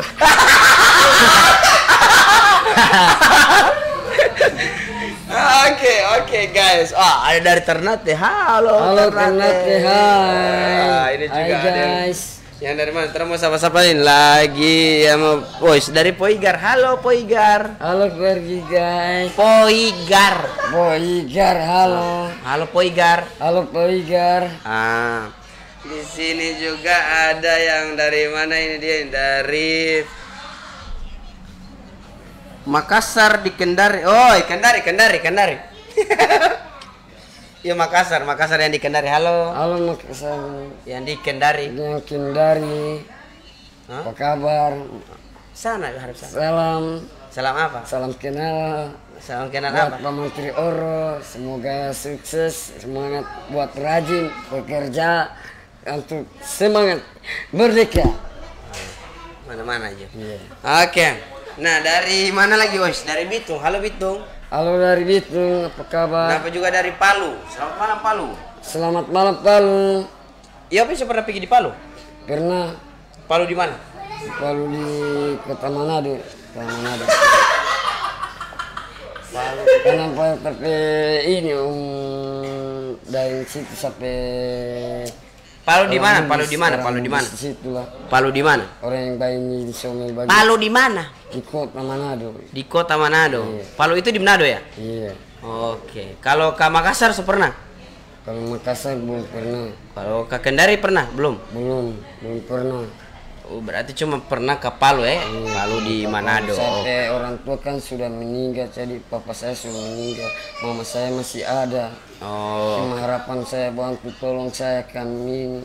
Oke guys. Ada dari Ternate. Halo Ternate. Hai. Ini juga Hai, ada guys. yang dari mana? Terus mau sapa-sapain lagi ya mau voice dari Poigar. Halo Poigar. Halo pergi guys. Poigar. Halo. Halo Poigar. Halo Poigar. Di sini juga ada yang dari mana ini dia? Dari Makassar di Kendari. Oh, Kendari. Ya Makassar yang di Kendari. Halo. Halo Makassar. Yang di Kendari. Yang Kendari. Apa kabar? Sana harus sana. Salam apa? Salam kenal. Salam kenal Buat apa? Pak Menteri Oro, semoga sukses, semangat buat rajin bekerja untuk semangat merdeka. Mana-mana aja. Iya. Oke. Nah, dari mana lagi, Bos? Dari Bitung. Halo Bitung. Halo dari Bitung, apa kabar? Kenapa juga dari Palu? Selamat malam Palu. Selamat malam Palu. Iya, bisa pernah pergi di Palu? Pernah Palu di mana? Palu di Kota Manado. Kenapa tapi ini dari situ sampai Palu di mana? Situlah. Palu di mana? Orang yang bayi di Somel bagi. Palu di mana? Di Kota Manado. Di Kota Manado. Iya. Palu itu di Manado ya? Iya. Oke. Kalau ke Makassar pernah? Kalau Makassar belum pernah. Kalau ke Kendari pernah? Belum pernah. Oh, berarti cuma pernah ke Palu ya? Iya. Palu di Manado. Sampai orang tua kan sudah meninggal, jadi papa saya sudah meninggal, mama saya masih ada. Oh. Cuma harapan saya bantu tolong saya kami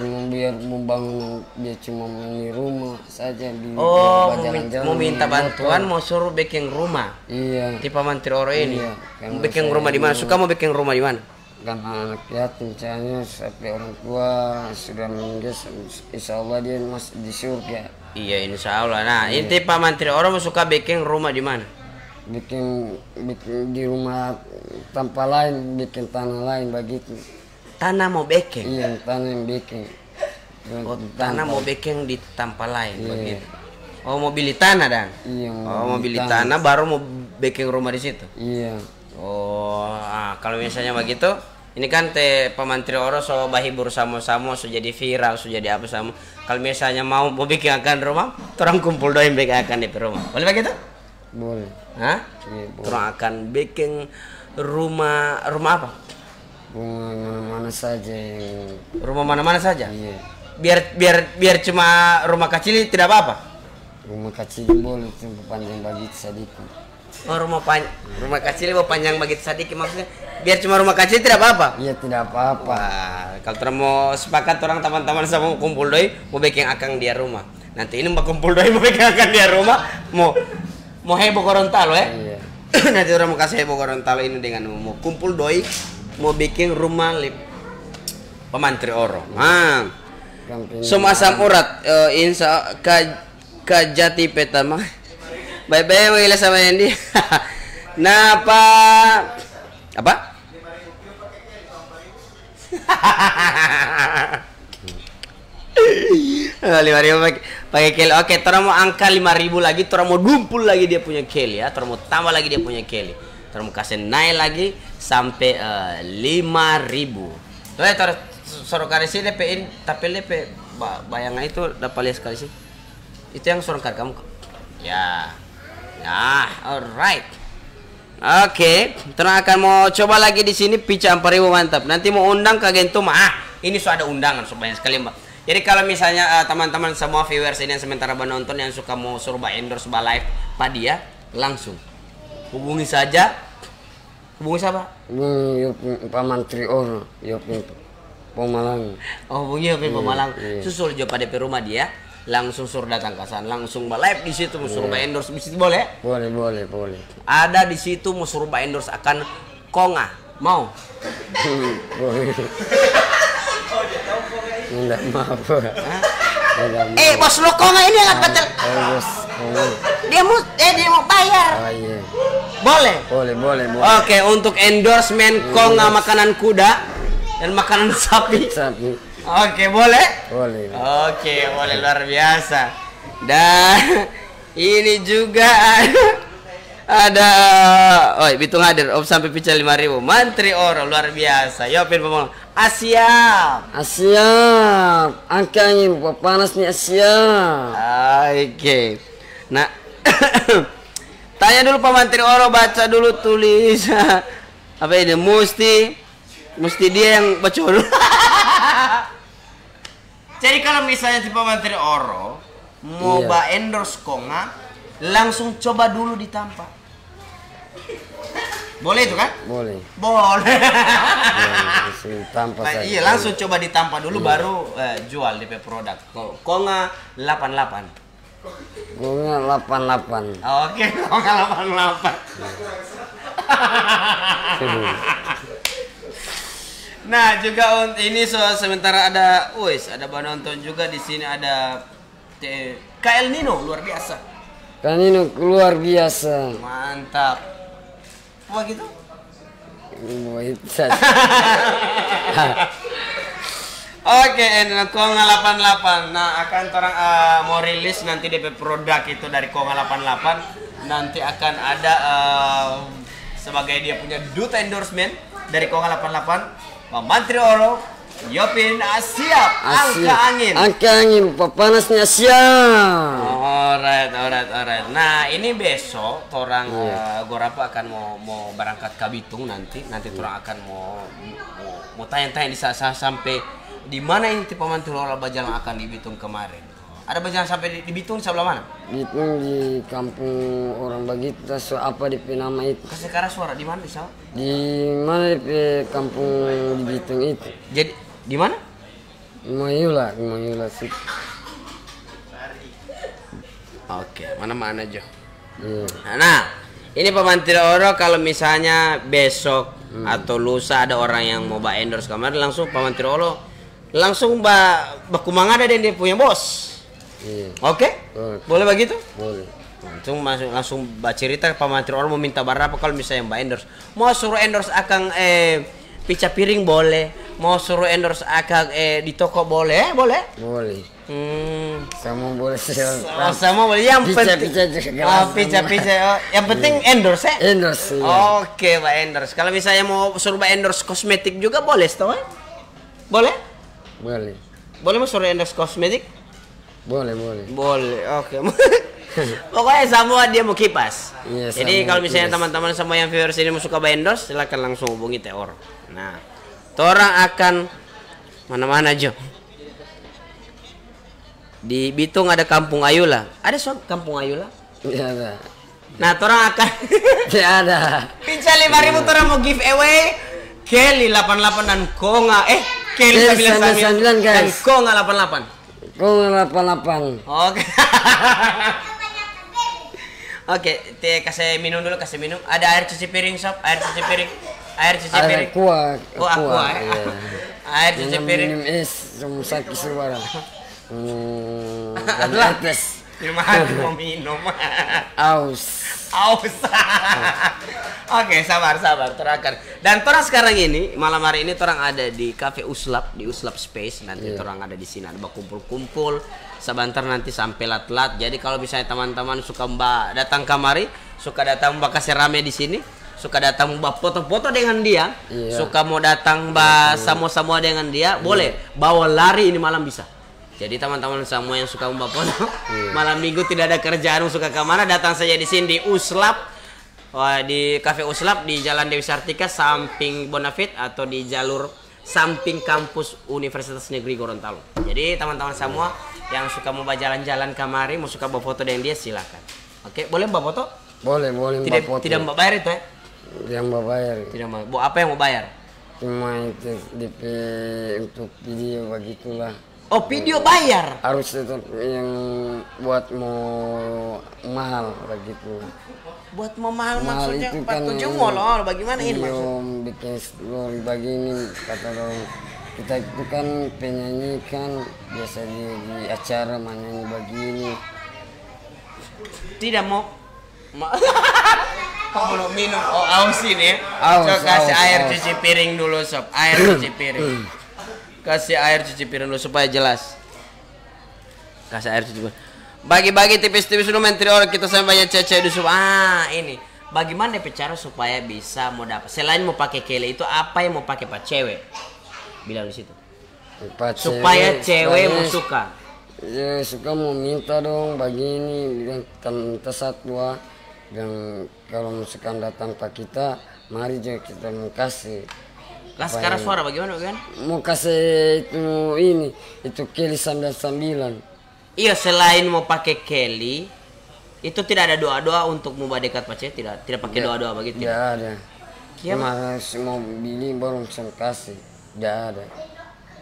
biar membangun dia cuma ini rumah saja di jalan-jalan. Mau minta bantuan, motor. mau suruh bikin rumah. Iya. Di Pak Menteri Oro ini. Iya, Mau bikin rumah di mana? Suka mau bikin rumah di mana? Kan anak yatim misalnya sampai orang tua sudah meninggal, insya Allah dia masih di surga. Iya, insya Allah. Nah, inti Pak Menteri Oro suka bikin rumah di mana? Bikin di rumah tanpa lain, bikin tanah lain begitu. Tanah mau bikin. Iya, tanah yang bikin. Oh, tanah mau bikin di tanpa lain Iya. begitu. Oh, mau beli tanah dan? Iya. Oh, mau beli tanah baru mau bikin rumah di situ. Iya. Oh, kalau misalnya begitu, ini kan Pak Menteri Oro so bahibur sama-sama, so jadi viral, so jadi apa sama. Kalau misalnya mau bikin akan rumah, orang kumpul doain bikin akan di rumah. Boleh begitu? Boleh. Hah? Iya, boleh. Orang akan bikin rumah apa? Rumah mana-mana saja yang Rumah mana-mana saja. iya. Biar cuma rumah kecil tidak apa-apa. Rumah kecil boleh itu panjang bagi sedikit. Oh, rumah kecil mau panjang bagi sedikit maksudnya. Biar cuma rumah kecil tidak apa-apa. Iya, tidak apa-apa. Wah, kalau terus mau sepakat orang teman-teman sama kumpul doi mau bikin akang dia rumah. Nanti ini mau kumpul doi mau bikin akang dia rumah, mau heboh Gorontalo ya. Iya. Nanti orang mau kasih heboh Gorontalo ini dengan mau kumpul doi mau bikin rumah Pak Menteri Oro. Semua asam urat insya kajati petama. Bye-bye mengilah sama Andy. Nah, apa? Lima ribu pakai keli. Oke, orang mau angka 5.000 lagi, orang mau gumpul lagi dia punya keli ya, orang mau tambah lagi dia punya keli, orang mau kasih naik lagi sampai 5.000. Tuh ya, suruh kali sih DP-in, tapi DP bayangan itu dapat lihat sekali sih. Itu yang suruh kali kamu. Ya, alright. Oke, terus akan mau coba lagi di sini pica 4.000 mantap. Nanti mau undang ke Gentum. Ini sudah ada undangan banyak sekali Mbak. Jadi kalau misalnya teman-teman semua viewers ini yang sementara menonton yang suka mau suruh endorse live Pak dia langsung hubungi saja. Hubungi siapa? Pak Menteri Oro, Pemalang. Oh, hubungi Yopin Pemalang. Susul jo pada rumah dia. Langsung suruh datang ke sana, langsung live di situ, suruh endorse di situ boleh? Boleh. Ada di situ mau suruh endorse akan Konga, mau? Boleh. Enggak mau. Bos lo Konga ini yang pacar. Bos. Dia mau bayar. Oh iya. Boleh? Boleh. Oke, untuk endorsement Konga makanan kuda dan makanan sapi. Oke, boleh? Boleh. Oke, boleh, luar biasa. Dan ini juga ada Bitung hadir sampai pica 5.000. Mantri Oro luar biasa. Yopin Pemalang. Siap. Angkanya panas nih siap. Oke. Nah, tanya dulu Pak Mantri Oro, baca dulu tulis apa ini? Mesti dia yang baca dulu. Jadi kalau misalnya Pak Mantri Oro mau endorse Konga, langsung coba dulu ditampa. Boleh itu kan? Boleh. Langsung tampa saja. Iya, langsung coba ditampa dulu baru jual DP produk. Konga 88. Konga 88. Oke, Konga 88. Nah, juga ini sementara ada penonton juga di sini ada KL Nino luar biasa. KL Nino luar biasa. Mantap. Apa gitu? Oke, Konga 88. Nah, akan orang mau rilis nanti DP produk itu dari Konga 88. Nanti akan ada sebagai dia punya duta endorsement dari Konga 88. Pak Mantri Oro, Yopin siap. Angka angin, panasnya siap. Alright. Nah, ini besok orang Gorapa akan mau berangkat ke Bitung nanti orang akan mau tanya-tanya di sampai di mana ini Pak Mantri Oro Bajalang akan di Bitung kemarin. Ada Bajalang sampai di Bitung sebelah mana? Bitung di kampung orang Bagita, apa di nama itu? Kasih karena suara di mana di sana? Di mana di kampung di Bitung itu? Jadi di mana? Mayula sih. Oke, mana aja. Nah, ini Pak Mantri Oro kalau misalnya besok atau lusa ada orang yang mau endorse kemarin, langsung Pak Mantri Oro langsung bakumang ada dan dia punya bos. Oke? Boleh begitu? Boleh. Langsung cerita Pak Mantri Oro mau minta berapa kalau misalnya Mbak endorse. Mau suruh endorse akang pica piring boleh. Mau suruh endorse akang di toko boleh? Boleh. Semua boleh. Semua boleh. Yang penting pica. Yang penting endorse ya? Endorse. Oke, Mbak endorse. Kalau misalnya mau suruh Mbak endorse kosmetik juga boleh, tahu? Boleh? Boleh mau suruh endorse kosmetik? Boleh, oke. Pokoknya semua dia mau kipas. Jadi kalau misalnya teman-teman semua yang viewers ini mau suka endorse, silakan langsung hubungi Teor. Nah, orang akan mana-mana aja. Di Bitung ada Kampung Ayula. Ada Kampung Ayula? Tidak ada. Nah, orang akan tidak ada. Pica 5.000 orang mau giveaway Kelly 88 dan Konga Kelly 99 dan Konga 88. Konga 88. Oke, kasih minum dulu, Ada air cuci piring, sob. Air cuci piring. Aqua. Air cuci piring. Minum es, sakit suara. Atas. Mau minum. Aus. Oke, sabar, terakan. Dan orang sekarang ini malam hari ini orang ada di Cafe Uslap di Uslap Space. Nanti orang ada di sini, ada kumpul-kumpul. Sebentar nanti sampai lat-lat. Jadi kalau misalnya teman-teman suka Mbak datang kamari, suka datang Mbak kasih rame di sini, suka datang Mbak foto-foto dengan dia, suka mau datang Mbak sama-sama dengan dia, boleh bawa lari ini malam bisa. Jadi teman-teman semua yang suka Mbak foto, malam minggu tidak ada kerjaan suka ke mana, datang saja di sini di Uslap, di Cafe Uslap di Jalan Dewi Sartika samping Bonafit atau di jalur samping kampus Universitas Negeri Gorontalo. Jadi teman-teman semua yang suka mau jalan-jalan kamari, mau suka bawa foto dengan dia silakan. Oke, boleh Mbak foto? Boleh Mbak foto. Tidak Mbak bayar itu ya? Yang Mbak bayar. Tidak Mbak. Apa yang mau bayar? cuma itu DP untuk video begitulah. Oh, video bayar. Harus tetap yang buat mau mahal begitu. Buat mau mahal Mahal maksudnya itu kan 47 molor bagaimana ini video maksud? bikin story begini kata dong. Kita itu kan penyanyi kan biasa di acara menyanyi begini. Tidak mau kamu mau minum. Oh, aus ini ya. Aus, So, kasih aus, air aus. cuci piring dulu sob. Air cuci piring. Kasih air cuci piring dulu supaya jelas. Kasih air cuci piring. Bagi-bagi tipis-tipis dulu menteri orang kita sampai banyak cewek di sub. Ini. Bagaimana cara supaya bisa mau dapat selain mau pakai kele itu apa yang mau pakai pak cewek? Bilang di situ. Supaya cewek mau suka. Ya suka mau minta dong begini bilang minta satu dan kalau misalkan datang pak kita mari juga kita mau kasih. Lah sekarang suara bagaimana? Mau kasih itu ini itu keli 99. Iya, selain mau pakai keli itu tidak ada doa-doa untuk mau dekat pacar, tidak pakai doa-doa begitu. Tidak ada. Iya, Cuma harus mau beli baru langsung kasih. Tidak ada.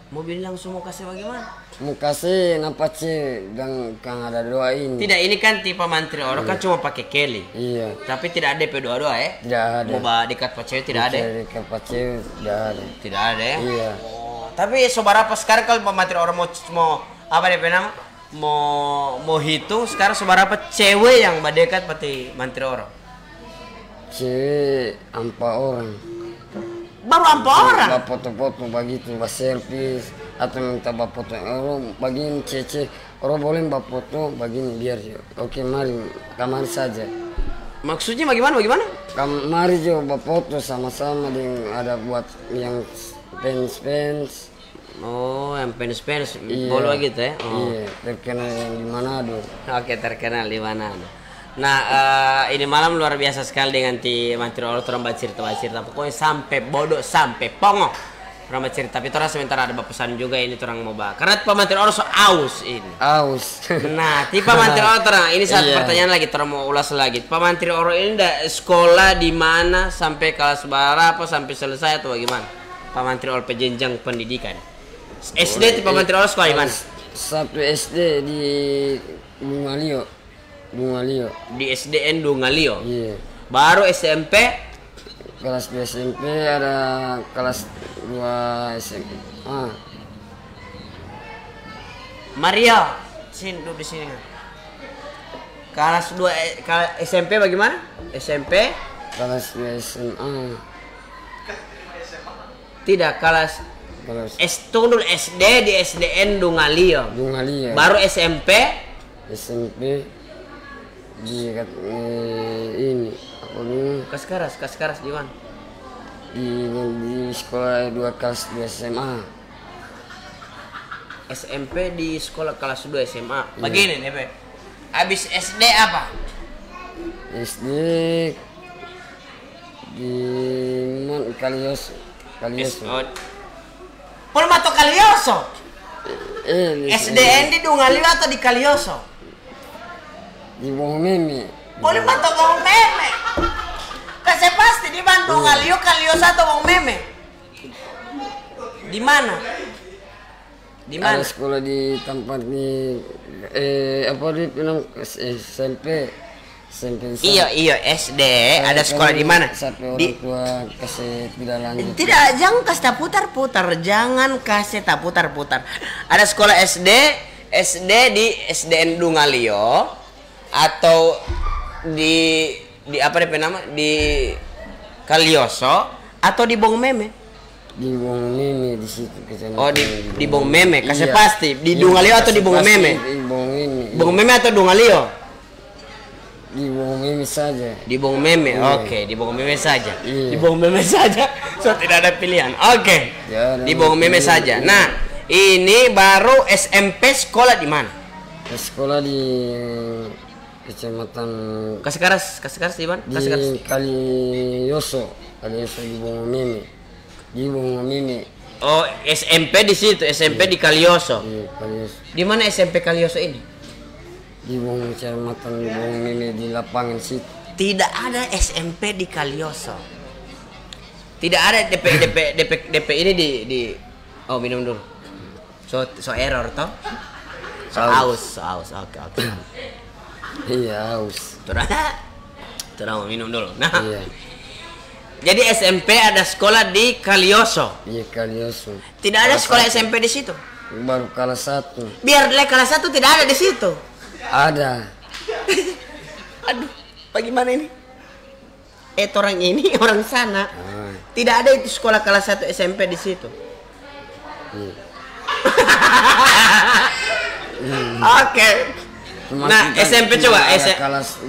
mau beli langsung mau kasih bagaimana? Mau kasih nampak sih dan kan ada doa ini. Tidak, ini kan tipe mantri orang kan cuma pakai keli. Iya. Tapi tidak ada doa-doa ya? Tidak ada. Mau dekat pacar tidak ada. Cari ke pacar tidak ada. Tidak ada ya? Iya. Oh, tapi seberapa sekarang kalau pemantri orang mau apa DP nama? Mau hitung sekarang seberapa cewek yang dekat pati mantri orang? Cewek 4 orang. Baru 4 orang? Bapak foto-foto begitu, selfie atau minta bapak foto. Orang begini cece, orang boleh bapak foto begini biar. Oke mari kamar saja. Maksudnya bagaimana? Mari juga bapak foto sama-sama dengan ada buat yang fans. Oh, yang fans Iya. bola gitu ya? Oh. Iya, terkenal yang di Manado. Oke, terkenal di mana? Nah, ini malam luar biasa sekali dengan mantri orang cerita. Pokoknya sampai bodoh, sampai pongo. Orang cerita. Tapi orang sebentar ada pesan juga ini orang mau bahas. Karena pemantri orang so aus ini. Aus. Nah, tipe mantri orang ini satu Iya. pertanyaan lagi, orang mau ulas lagi. Pemantri orang ini sekolah di mana sampai kelas berapa sampai selesai atau bagaimana? Pemantri orang penjenjang pendidikan. SD tipe mantri orang sekolah di mana? Satu SD di Bungalio. Di SDN Dungalio. Iya. Baru SMP Kelas 2 SMP ada kelas 2 SMP. Maria, sini duduk di sini. Kelas 2 SMP bagaimana? SMP? Kelas 2 SMA. Tidak, kelas tunggu dulu SD di SDN Dungalio. Bungalio. Baru SMP SMP di ini apa ini Kaskeras di mana? di sekolah 2 kelas 2 SMA. SMP di sekolah kelas 2 SMA. Begini nih, Be. Habis SD apa? SD di Kalioso. Polmato Kalioso. Di SDN di Dungalio atau di Kalioso? di Bongmeme. Polmato Bong Meme. Kasih pasti di Bandung Kalioso atau Bong Meme. Di mana? Di mana? Ada sekolah di tempat di apa di film SMP. Iya SD. Ada sekolah di mana? Sampai Di orang tua kasih tidak lanjut. Tidak, jangan kasih tak putar-putar. Jangan kasih tak putar-putar. Ada sekolah SD di SDN Dungalio atau di apa nama? Di Kalioso atau di Bong Meme? Di Bongmeme di situ kecamatan. Oh, di Bong Meme. Kasih Iya. pasti di Iya, Dungalio atau di kasih Bong pasti Meme? Di Bongmeme. Bong Meme atau Dungalio? Di Bongmeme saja. Di Bong Meme. Iya. Oke, di Bong Meme saja. Iya. Di Bong Meme saja. So tidak ada pilihan. Oke. Ya, Di Bong Meme iya. saja. Nah, ini baru SMP sekolah di mana? Sekolah di kecamatan Kaskeras di mana? Kaskeras. di Kalioso di Bongmeme. Di Bongmeme. Oh, SMP di situ, SMP di Kalioso. Di Kalioso. Di mana SMP Kalioso ini? Di kecamatan Bongmeme di lapangan situ. Tidak ada SMP di Kalioso. Tidak ada DP ini di oh minum dulu. So error toh? So aus. Oke. Iya, aus. Terang minum dulu. Nah. Iya. Jadi SMP ada sekolah di Kalioso. Iya, Kalioso. Tidak ada sekolah SMP di situ. Baru kelas 1. Biar kelas 1 tidak ada di situ. Ada. Aduh, bagaimana ini? Orang ini orang sana. Tidak ada itu sekolah kelas 1 SMP di situ. Iya. Oke. Nah, SMP coba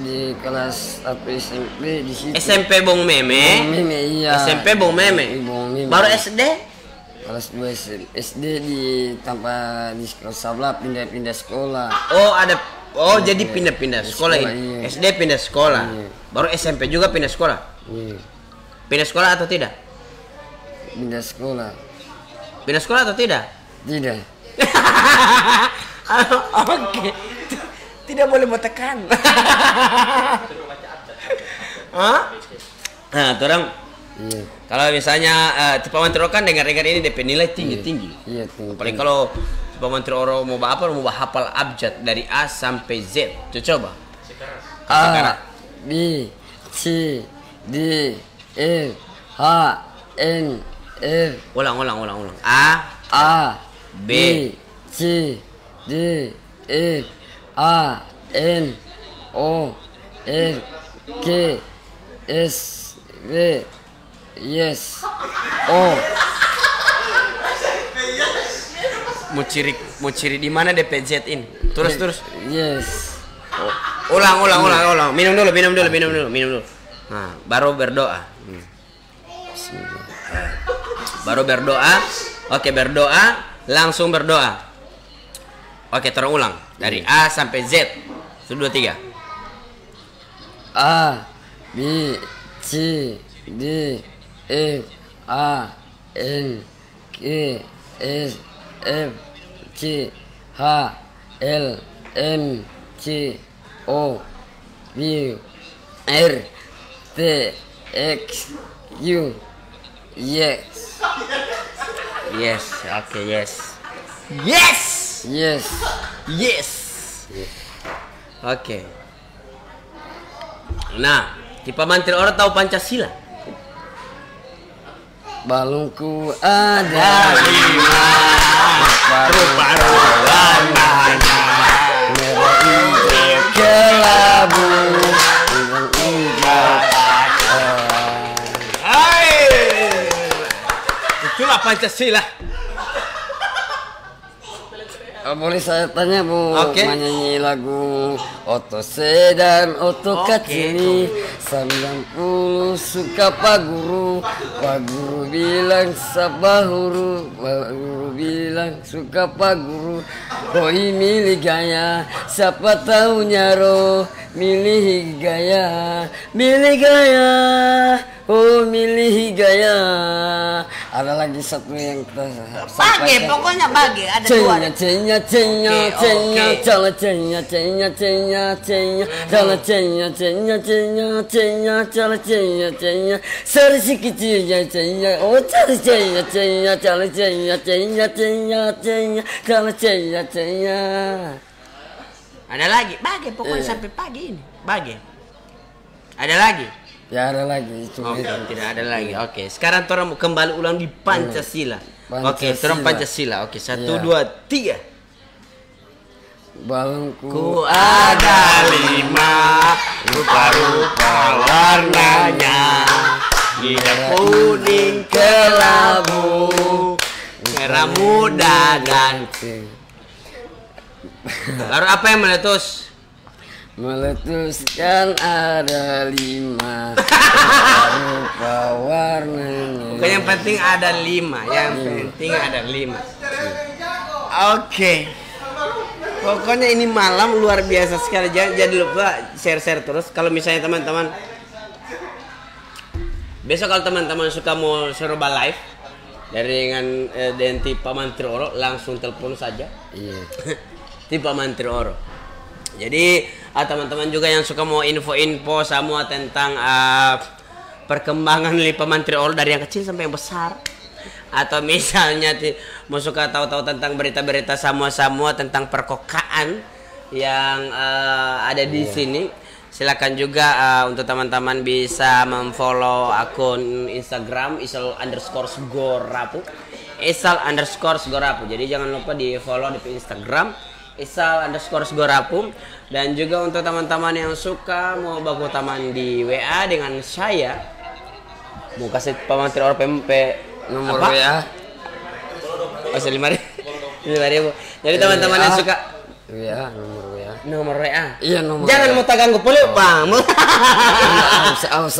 di kelas 1 SMP di situ. SMP Bung Meme. Iya. SMP Bung Meme. Baru SD? Kelas 2 SD di tanpa di sekolah sebelah pindah sekolah. Oh, ada. Oh, jadi pindah-pindah sekolah ini. Iya. SD pindah sekolah. Iya. Baru SMP juga pindah sekolah. Iya. Pindah sekolah atau tidak? Pindah sekolah. Pindah sekolah atau tidak? Tidak. Oke. Tidak boleh mau tekan. Hah? Nah, orang Iya. kalau misalnya Pak Mantri kan dengar-dengar ini DP nilai tinggi-tinggi. Iya, tinggi. Paling kalau Pak Mantri Oro mau apa? Mau hafal abjad dari A sampai Z. Coba. A, B, C, D, E, H, N, F. Ulang. A, B, C, D, E, A, N, O, F, Q, S, V, S, O. Mau ciri di mana DPZ ini? Terus. Yes. Ulang. Minum dulu. Nah, baru berdoa. Baru berdoa. Oke, berdoa, langsung berdoa. Oke, terus ulang. Dari A sampai Z. 1, 2, 3. A, B, C, D, E, A, N, Q, S, F, C, H, L, M, C, O, V, R, T, X, U, Y. Yes, oke, yes. Oke. Nah, di Pak Mantri orang tahu Pancasila? Balungku ada 5 Rupa-rupa warnanya merah hijau kelabu dengan hijau Hai, itulah Pancasila. Boleh saya tanya Bu, Oke. menyanyi lagu Oto Sedan, Oto Oke. Kacili 90 suka Pak Guru bilang sabah huru, Pak Guru bilang suka Pak Guru. Koi milih gaya, siapa tahu nyaro, milih gaya, oh milih gaya. Ada lagi satu yang kita Bagi, pokoknya bagi. Ada dua. Cenya, Ada lagi, bagi pokoknya sampai pagi ini. Bagi. Ada lagi? ya ada lagi itu. Oke, tidak ada lagi. Oke, sekarang orang kembali ulang di Pancasila. Oke, orang Pancasila. Oke, 1, 2, 3. Balungku Ku ada 5 rupa-rupa warnanya, hijau, kuning, kelabu, merah muda dan. Lalu apa yang meletus? meletuskan ada 5 rupa warnanya. Bukan yang penting ada 5, yang penting ada 5. Oke. Pokoknya ini malam luar biasa sekali. Jangan lupa share-share terus. Kalau misalnya teman-teman besok kalau teman-teman suka mau serba live dari dengan Denti Pak Mantri Oro, langsung telepon saja. Iya. Di Pak Mantri Oro. Jadi teman-teman juga yang suka mau info-info semua tentang perkembangan Lipa Mantri Oro dari yang kecil sampai yang besar. Atau misalnya mau suka tahu-tahu tentang berita-berita semua tentang perkokaan yang ada di sini, silakan juga untuk teman-teman bisa memfollow akun Instagram isal_gorapu. Jadi jangan lupa di follow di Instagram isal_gorapu. Dan juga untuk teman-teman yang suka mau baku taman di WA dengan saya, mau kasih Pak Mantri Oro Nomor apa? WA. Oh, 5.000. Jadi teman-teman yang suka WA, nomor WA. nomor WA. Iya, nomor Jangan WA. mau ganggu poli, Bang. Aus.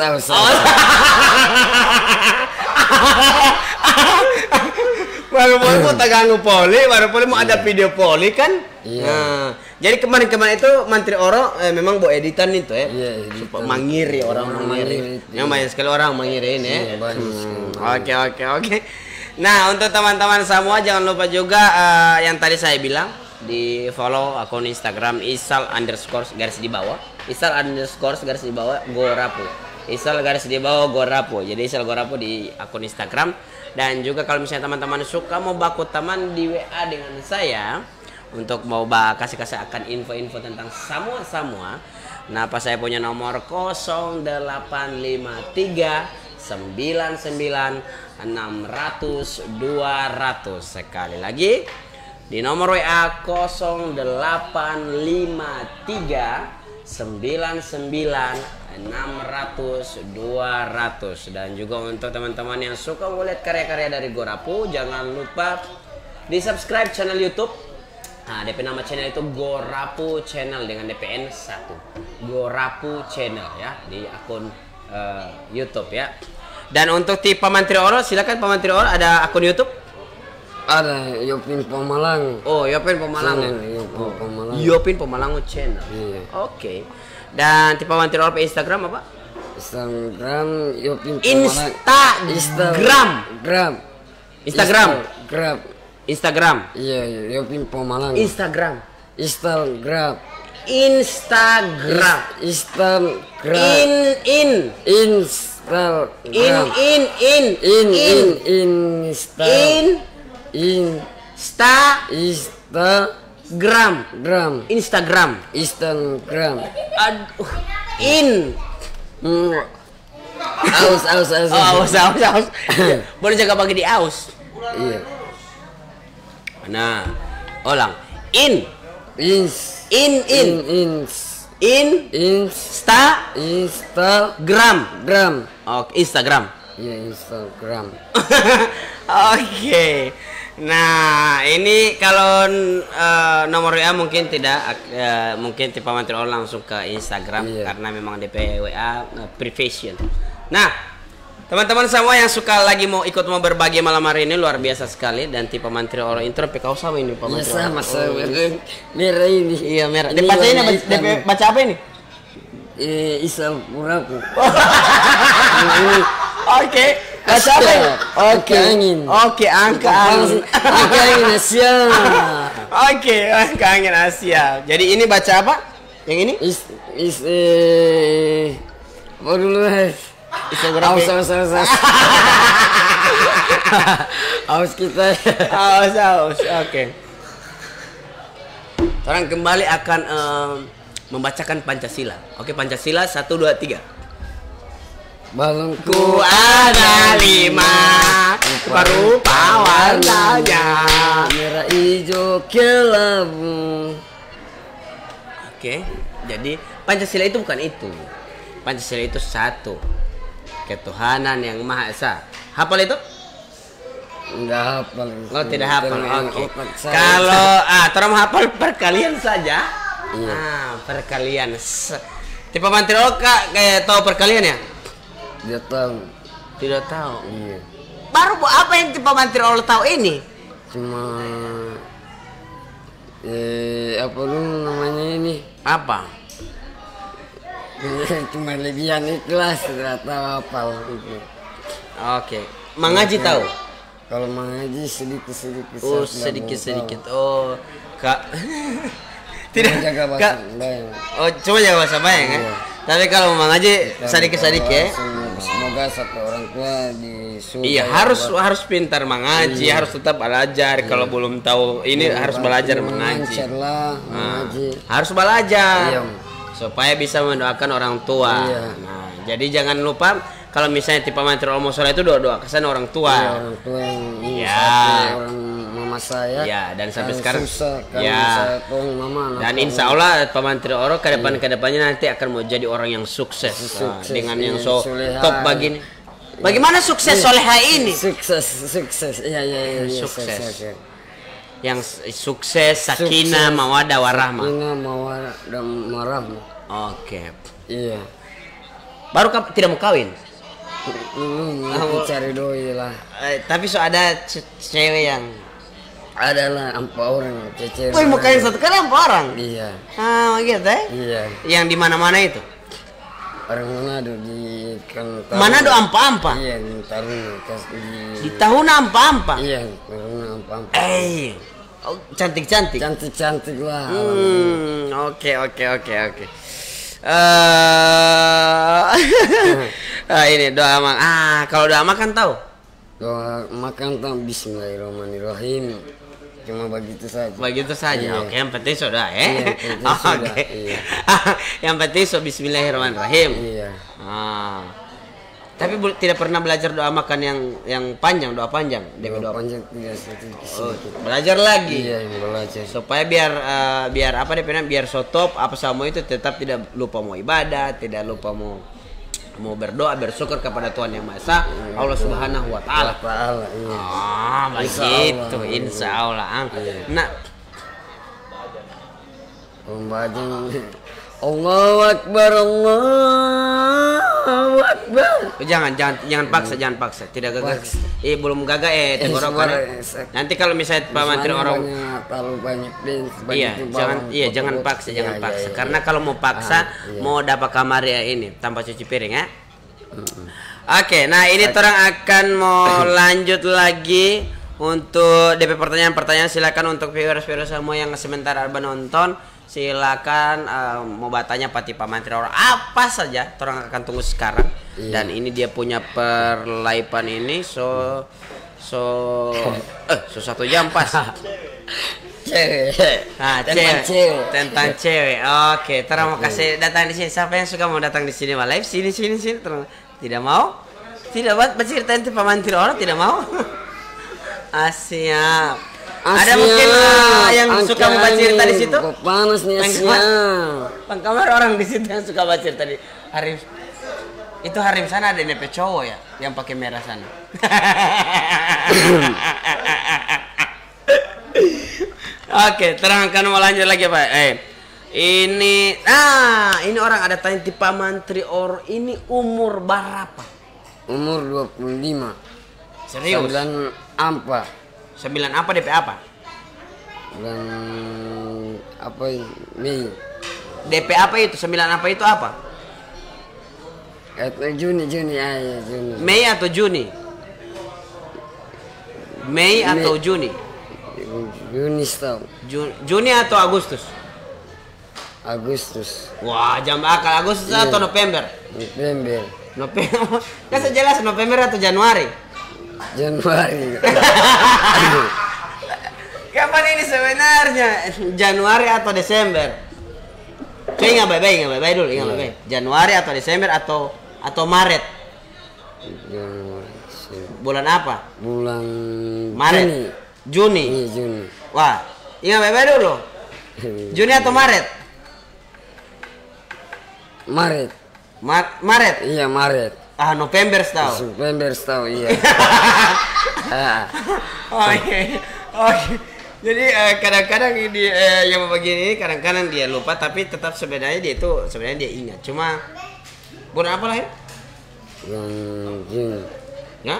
Baru mau ganggu poli, baru poli mau ada video poli kan? Iya. Nah, jadi kemarin itu Mantri Oro memang buat editan itu ya. Iya, editan. Mangiri orang mangiri. Yang banyak sekali orang mangirin ya. Iya, banyak. Oke. Nah, untuk teman-teman semua jangan lupa juga yang tadi saya bilang di follow akun Instagram isal_gorapu. Gorapu. Jadi Isal Gorapu di akun Instagram. Dan juga kalau misalnya teman-teman suka mau baku teman di WA dengan saya untuk mau kasih akan info-info tentang semua. Nah, pas saya punya nomor 0853 99 600 200. Sekali lagi di nomor WA 0853 99 600 200. Dan juga untuk teman-teman yang suka melihat karya-karya dari Gorapu, jangan lupa di subscribe channel YouTube. Nah, DP nama channel itu Gorapu Channel dengan DPN 1. Gorapu Channel ya di akun YouTube ya. Dan untuk tipe Mantri Oro, silakan Pak Mantri Oro, ada akun YouTube? Ada Yopin Pemalang. Oh, Yopin Pemalang. Pemalang. Yopin Pemalang Channel. Iya. Oke. Dan tipe Mantri Oro Instagram apa? Instagram Yopin Pemalang. Instagram. Iya, Yopin Pemalang. Instagram. Instagram. Instagram. Instagram. Aduh. Aus. Boleh jaga pagi di aus. Iya. Nah, ulang. Instagram. Oke, Instagram. Iya, Instagram. Oke. Nah, ini kalau nomor WA mungkin tidak, mungkin tipe Mantri Oro langsung ke Instagram. Iya. Karena memang DP WA privation. Nah, teman-teman semua yang suka lagi mau berbagi malam hari ini luar biasa sekali. Dan tipe Mantri Oro intro PKU sama ini Pak Mantri Oro. Sama merah ini. Iya, merah. Baca ini baca apa ini? Isal Gorapu. Oke. Baca apa ini? Oke. Oke, angka angin. Angka angin Asia. Oke, angka angin Asia. Jadi ini baca apa? Yang ini? Apa dulu? Aus kita. Aus. Oke. Sekarang kembali akan membacakan Pancasila. Oke, Pancasila 1 2 3. Balonku ada 5 berupa warnanya merah, hijau, kelabu. Oke, jadi Pancasila itu bukan itu. Pancasila itu satu, ketuhanan yang Maha Esa. Hafal itu? Enggak hafal. Oh, tidak hafal. Oke. Kalau terang hafal perkalian saja. Iya. Perkalian. Tipe Mantri Oro kayak tahu perkalian ya? Tidak tahu. Tidak tahu. Iya. Baru apa yang tipe Mantri Oro tahu ini? Cuma apa dulu namanya ini? Apa? Cuma lebihan ikhlas, tidak tahu hafal itu. Oke. Mengaji tahu? Kalau mengaji sedikit. Oh, sedikit. Oh, Kak. Tidak. Jaga bahasa Bayang. Oh, cuma jaga bahasa Bayang ya? Tapi kalau mau ngaji sedikit-sedikit ya. Semoga satu orang tua di surga. Iya, harus pintar mengaji, harus tetap belajar. Kalau belum tahu ini harus belajar mengaji. Harus belajar. Iya. Supaya bisa mendoakan orang tua. Iya. Nah, jadi jangan lupa kalau misalnya tipe mantra Al-Musola itu doa kesan orang tua. Iya, orang tua yang orang mama saya. Ya, dan sampai sekarang susah, ya. Mama, dan insya Allah pemantri Oro kedepannya nanti akan mau jadi orang yang sukses, dengan yang top begini. Bagaimana sukses soleha ini? Sukses, iya. Sukses. Yang sukses, sakinah, mawadah, warahmah. Sakinah, mawadah, dan warahmah. Oke. Iya. Baru tidak mau kawin? Aku cari doi lah. Tapi ada cewek yang adalah 4 orang cewek. Woi, mau kawin satu kali 4 orang? Iya. Ah, gitu ya? Iya. Yang di mana-mana itu? Orang Manado di Manado ampa-ampa? Iya, di Taruna. Di Tahuna ampa-ampa? Iya, Taruna ampa-ampa. Cantik-cantik? Cantik-cantik lah. Oke. Ini doa mak. Kalau doa makan tahu? Doa makan tahu Bismillahirrahmanirrahim. Cuma begitu saja. Begitu saja. Iya. Oke, yang penting sudah Iya, Oke. Iya. Yang penting Bismillahirrahmanirrahim. Iya. Tapi tidak pernah belajar doa makan yang panjang, doa panjang. Doa panjang tidak belajar lagi. Iya, belajar. Supaya biar apa biar sotop apa sama itu tetap tidak lupa mau ibadah, tidak lupa mau berdoa, bersyukur kepada Tuhan Yang Maha Esa, Allah Subhanahu wa taala. Iya. Begitu insyaallah. Nah, Allahu Akbar, Allahu Akbar. Jangan paksa, tidak gagal. Belum gagal tenggorokan. Nanti kalau misalnya Pak Menteri orang terlalu banyak jangan paksa. Karena kalau mau paksa mau dapat kamar ini tanpa cuci piring ya. Oke, nah ini orang akan mau lanjut lagi untuk DP pertanyaan. Silakan untuk viewers semua yang sementara nonton. Silakan mau bertanya Pati Pak Menteri Oro apa saja, orang akan tunggu sekarang. Dan ini dia punya perlaipan ini so 1 jam pas. Cewek. Tentang cewek. Oke, terima kasih datang di sini. Siapa yang suka mau datang di sini live? Sini. Tidak mau? Tidak buat bercerita nanti Pak Menteri Oro tidak mau? Siap. Ada mungkin yang suka membaca cerita di situ? Panas nih Bang kamar orang di situ yang suka baca cerita di Harim. Itu Harim sana ada NP cowok ya yang pakai merah sana. Oke, terangkan mau lanjut lagi Pak. Ini orang ada tanya di Pak Menteri Oro ini umur berapa? Umur 25. Serius? 9 apa? 9 apa DP apa? Dan apa Mei. DP apa itu? 9 apa itu apa? Juni. Mei atau Juni? Mei atau Juni? Juni tahu. Juni atau Agustus? Agustus. Wah, jam akal Agustus atau November? November. Kan jelas November atau Januari? Januari. Kapan ini sebenarnya? Januari atau Desember? Ingat baik-baik dulu, Januari atau Desember atau Maret? Bulan apa? Bulan Maret. Juni. Juni. Wah, ingat baik-baik dulu. Juni atau Maret? Maret. Iya, Maret. November tahu. Iya. Oke. Jadi kadang-kadang ini yang begini ini kadang-kadang dia lupa tapi tetap sebenarnya dia ingat. Cuma bulan apa lahir? Bulan Juni. Ya?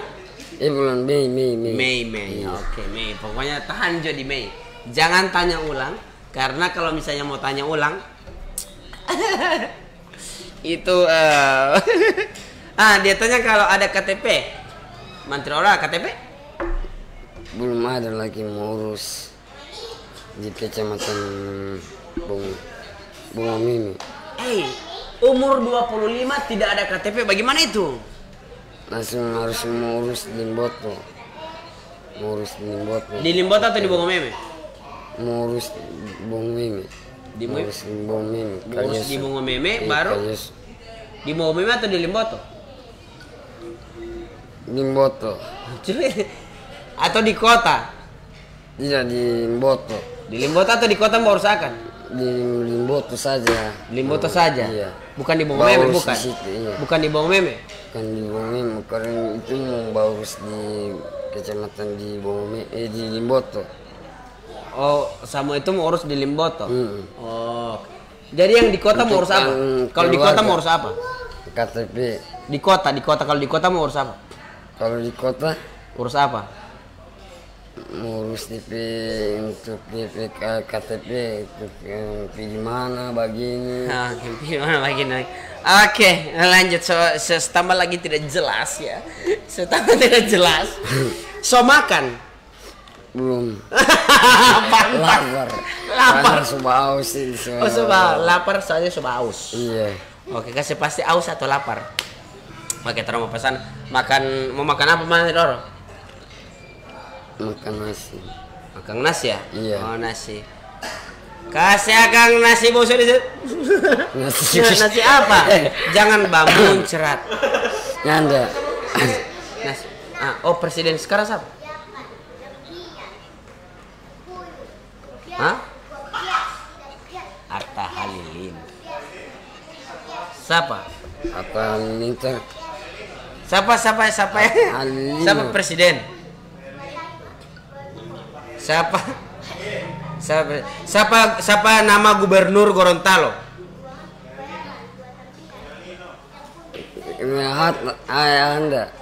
Bulan Mei. Mei. Oke, Mei. Pokoknya tahan aja di Mei. Jangan tanya ulang karena kalau misalnya mau tanya ulang itu dia tanya kalau ada KTP. Menteri Oro KTP? Belum ada lagi mau urus di Kecamatan Bunga Mimi. Umur 25 tidak ada KTP, bagaimana itu? Langsung harus mengurus di Limboto. Mengurus di Limboto. Di Limboto atau di Bongomeme? Mengurus Bongomeme. Di Mengurus di Bongomeme. Mengurus di Bongomeme, Iya, baru Kalias. di Bongomeme atau di Limboto? Limboto. Atau di kota? Tidak di Limboto. Di Limboto atau di kota mau usahakan? Di Limboto saja. Di Limboto saja? Iya. Bukan di Bongomeme, Baurus bukan? di situ, iya. Bukan di Bongomeme? Kan di Bongomeme, karena itu Baurus di kecamatan di Bongomeme, di Limboto. Oh, sama itu mau urus di Limboto? Oh. Jadi yang di kota mau Untuk urus apa? yang Kalau di kota keluarga. mau urus apa? KTP. Di kota kalau di kota mau urus apa? Kalau di kota Urus apa? ngurus DP untuk DP KTP untuk pergi mana begini. Nah, gimana lagi naik? Oke, lanjut. Tambah lagi tidak jelas ya. Tambah tidak jelas. So makan. Belum. Lapar. Lapar. Sudah aus ini. Oh, sudah lapar soalnya sudah aus. Iya. Oke, kasih pasti aus atau lapar. Oke, terus mau pesan mau makan apa Mas Doro? Makan nasi. Makan nasi ya? Iya. Oh, nasi. Kasih akang nasi bosok di situ. Nasi apa? Jangan bambu cerat. Nyanda. Nasi. Oh, presiden sekarang siapa? Hah? Atta Halilim. Siapa? Apa minta? Siapa Halilim. siapa presiden? Siapa nama gubernur Gorontalo? Ayah anda.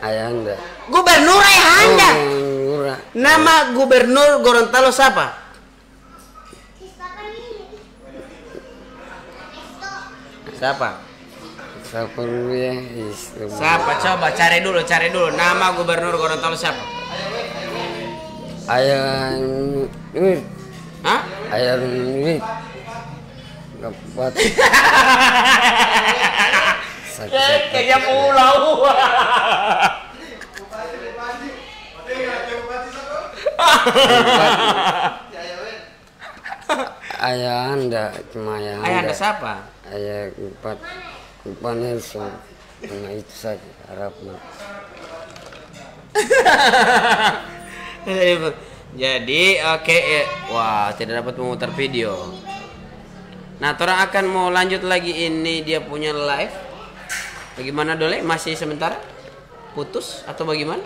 Gubernur Ayahanda. Lurah. Nama gubernur Gorontalo siapa? Siapa? Siapa dulu ya? Siapa? Coba cari dulu. Nama gubernur Gorontalo siapa? Ayah Nurit. Hah? Ayah Nurit. Dapat. Kayaknya pulau. Ayah anda, cuma ayah anda. Ayah anda siapa? Ayah empat Nelson. Cuma itu saja harapnya. Jadi oke, wah tidak dapat memutar video. Nah, orang akan mau lanjut lagi, ini dia punya live. Bagaimana Dole? Masih sementara putus atau bagaimana?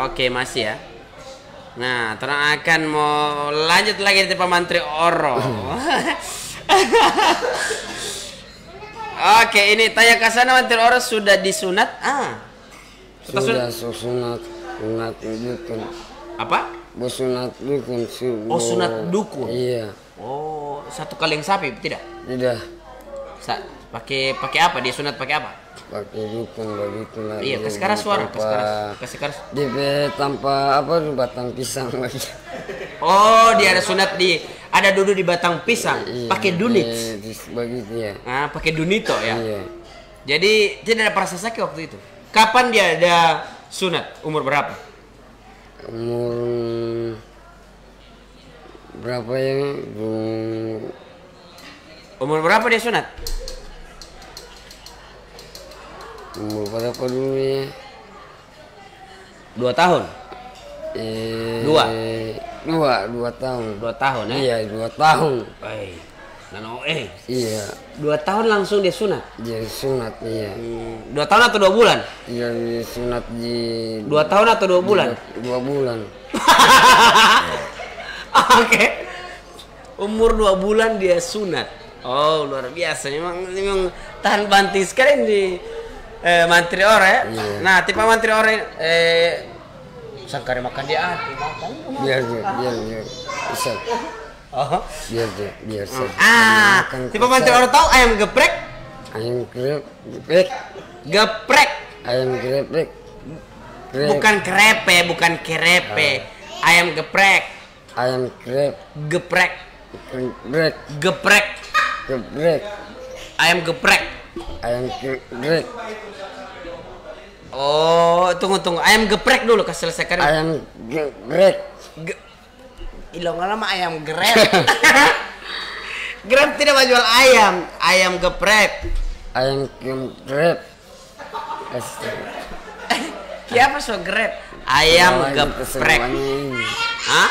Oke, masih ya. Nah, orang akan mau lanjut lagi di Pak Mantri Oro. Oke, ini tanya ke sana, Mantri Oro sudah disunat? Sudah sunat dukun. Apa? Sunat dukun. Oh, sunat dukun. Iya. Oh, satu kaleng sapi tidak? Tidak. Pakai apa? Dia sunat pakai apa? Pakai dukun begitulah. Iya, kasih keras suara, kasih keras. Dia tanpa apa batang pisang lagi. Oh, dia ada sunat ada duduk di batang pisang, Iya, pakai dunit. Begitu ya. Pakai dunito ya. Iya. Jadi tidak ada perasa sakit waktu itu. Kapan dia ada sunat? Umur berapa? Umur berapa ya? Umur berapa dia sunat? Umur berapa dulu ya? 2 tahun. 2 tahun. 2 tahun ya? Iya, 2 tahun. Iya. 2 tahun langsung dia sunat. Dia sunat, iya. 2 tahun atau 2 bulan? Iya, dia sunat di 2 tahun atau 2 bulan? 2 bulan. Oke. Umur 2 bulan dia sunat. Oh, luar biasa. Memang tahan banting sekali di Mantri Oro ya. Iya. Nah, tipe Mantri Oro sangkari makan dia makan. Biar bisa. Oh. Biar Tipe Mantri Oro tahu ayam geprek? Ayam geprek. Geprek. Ayam geprek. Bukan krepe. Ayam geprek. Ayam Geprek. geprek, Geprek. geprek, Ayam geprek. ayam geprek, Oh, tunggu. Ayam geprek dulu, kasih selesaikan. ayam geprek, Ge Ilong lama ayam Grab. Grab tidak menjual ayam. Ayam geprek. ayam geprek. Siapa so Grab? Ayam geprek. Hah?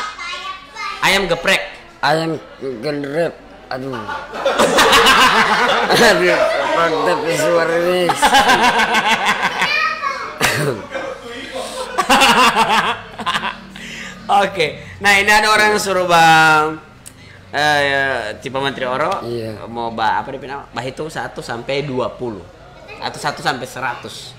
Ayam geprek. Ayam geprek. Aduh. Aduh, tapi suara ini. Oke. Nah, ini ada orang yang suruh Bang tipe Menteri Oro mau apa dia bilang? Hitung 1 sampai 20. Atau 1 sampai 100.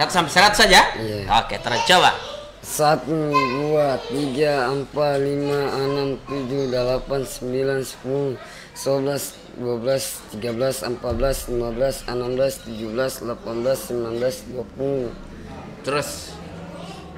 1 sampai 100 saja? Iya. Oke, tercoba. 1, 2, 3, 4, 5, 6, 7, 8, 9, 10, 11, 12, 13, 14, 15, 16, 17, 18, 19, 20. Terus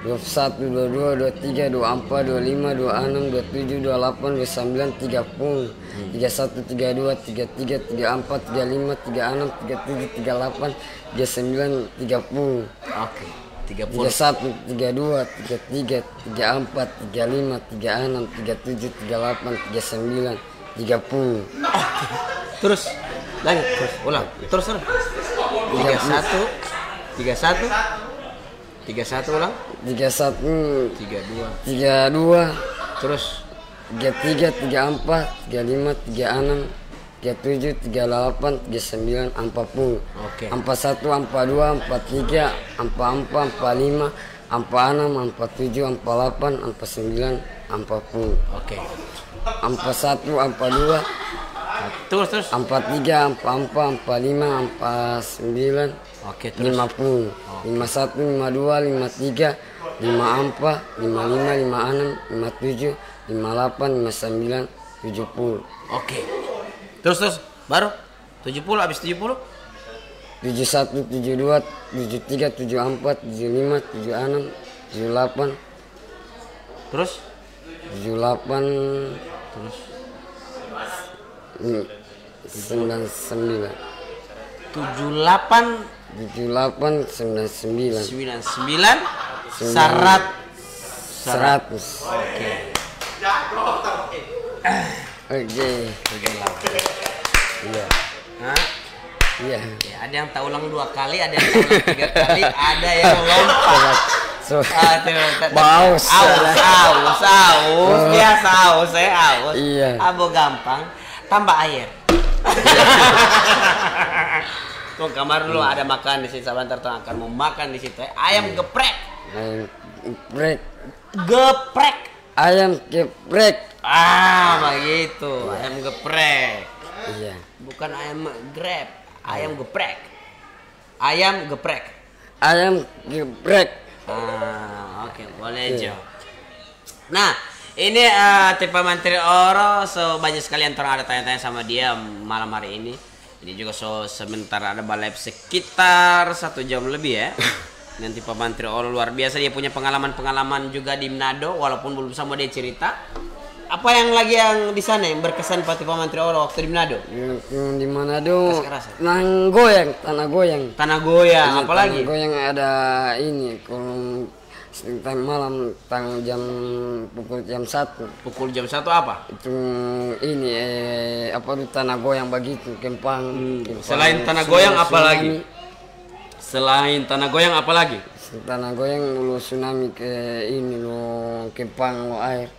21, 22, 23, 24, 25, 26, 27, 28, 29, 30, 31, 32, 33, 34, 35, 36, 37, 38, 39, 30. oke, 30. 31, 32, 33, 34, 35, 36, 37, 38, 39, 30. Terus lanjut, terus ulang. Terus 31 ulang. 31, 32. 32, Terus 33, 34, 35, 36, 37, 38, 39, 40. Oke. 41, 42, 43, 44, 45, 46, 47, 48, 49, 40. Oke. 41, 42, Terus 43, 44, 45, 49, Oke, terus 50, 51, 52, 53, 54, 55, 56, 57, 58, 59, 70. Oke. Terus baru 70 habis 70. 71, 72, 73, 74, 75, 76, 78, Terus 78, terus 99, 78 78, 99, 99 syarat 100. Oke. Oke. Iya. Hah? Iya. Ya, ada yang tak ulang 2 kali, ada yang tak ulang 3 kali, ada yang lompat. So, Aus. Biasa aus, aus. Iya. Abo gampang, tambah air. Tuh kamar dulu ada makan di situ, sebentar tuh akan mau makan di situ. Ayam geprek. ayam geprek. Geprek. Ayam geprek. Ah, begitu. Ayam geprek. Iya. Bukan ayam grab, ayam geprek. Ayam geprek. Ayam geprek. Ah, oke, boleh Jo. Nah, ini tipe Menteri Oro, so banyak sekali yang ada tanya-tanya sama dia malam hari ini. Ini juga so sebentar ada balap sekitar 1 jam lebih ya. Dengan tipe Menteri Oro luar biasa, dia punya pengalaman-pengalaman juga di Manado walaupun belum sama dia cerita. Apa yang lagi yang di sana yang berkesan Pak tipe Menteri Oro waktu di Manado? Yang di Manado, Keras-keras. tanah goyang. Tanah goyang, Iya, apalagi? tanah goyang ada ini kalau malam pukul jam 1 Pukul jam 1 apa? itu ini apa itu tanah goyang begitu kempang. Selain tanah goyang apa lagi? Selain tanah goyang apa lagi? Tanah goyang lo tsunami ke ini lo kempang lo air.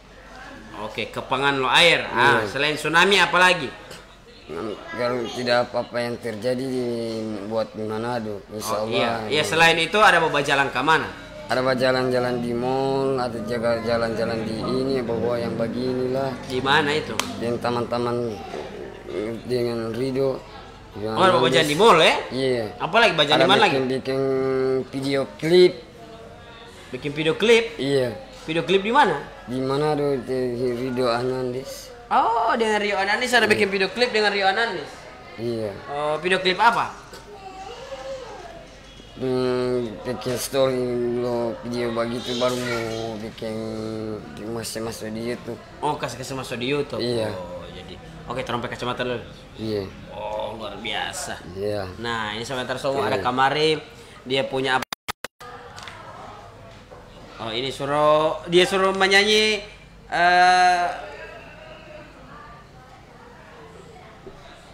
Oke, kepangan lo air. Ah, selain tsunami apa lagi? Kalau tidak apa-apa yang terjadi buat di Manado, insya Allah. Iya, selain itu ada bawa jalan ke mana? Ada jalan-jalan di mall, ada juga jalan-jalan di ini, bawa yang beginilah. Di mana itu? Dengan teman-teman dengan Rido. Oh, bawa jalan di mall ya? Iya. Apa lagi baca di mana lagi? Bikin video klip. Bikin video klip. Iya. Video klip di mana? Di Manado di Rido Anandis. Oh, dengan Rio Ananis ada bikin video klip dengan Rio Ananis. Iya. Oh, video klip apa? Bikin story lo video begitu baru mau bikin masuk di YouTube. Oh, kasih masuk di YouTube. Iya. Oh, jadi. Oke, terang pakai kacamata dulu. Iya. Oh, luar biasa. Iya. Nah, ini sebentar semua ada kamari, dia punya apa? Oh, ini dia suruh menyanyi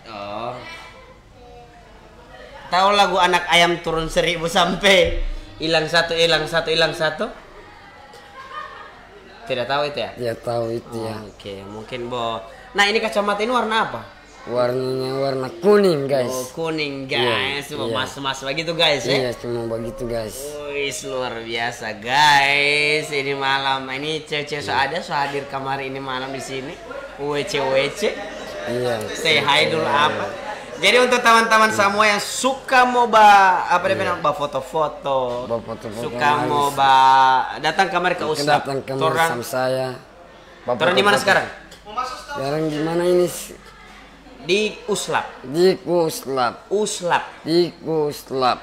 oh. Tahu lagu anak ayam turun 1000 sampai hilang satu hilang satu hilang satu? Tidak tahu itu ya? Dia tahu itu ya. Oke, mungkin Nah, ini kacamata ini warna apa? Warnanya warna kuning guys. Oh, kuning guys, cuma mas-mas begitu guys ya? Iya, cuma begitu guys. Wih, luar biasa guys. Ini malam ini cewek-cewek so hadir kamar ini malam di sini. WC. Iya. Say hi dulu apa? Jadi untuk teman-teman semua yang suka mau foto-foto, suka mau datang kamar ke Uslap. Datang kamar sama saya. Torang di mana sekarang? Sekarang di mana ini? Di Uslap. Di Uslap. Uslap. Di Uslap.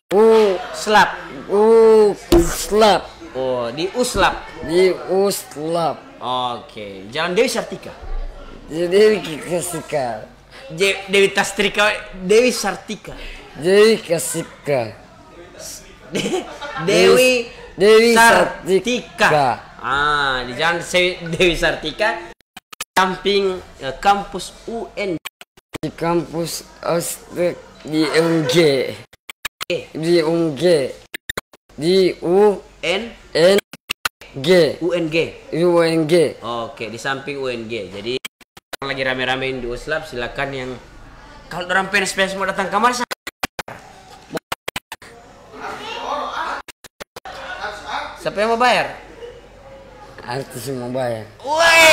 Uslap. Uslap. Oh, di Uslap. Di Uslap. Oke, Jalan Dewi Sartika. Dewi Kasika. Dewi Tastrika, Dewi Sartika. Dewi Kasika. Dewi Sartika. Di Jalan Dewi Sartika, samping kampus UN. Di kampus Aspek di UNG. Di UNG. Di UNG. Oke, di samping UNG. Jadi lagi rame-ramein di Uslap, silakan yang kalau orang PNS mau datang kamar siapa yang mau bayar? Artis mau bayar. Woi,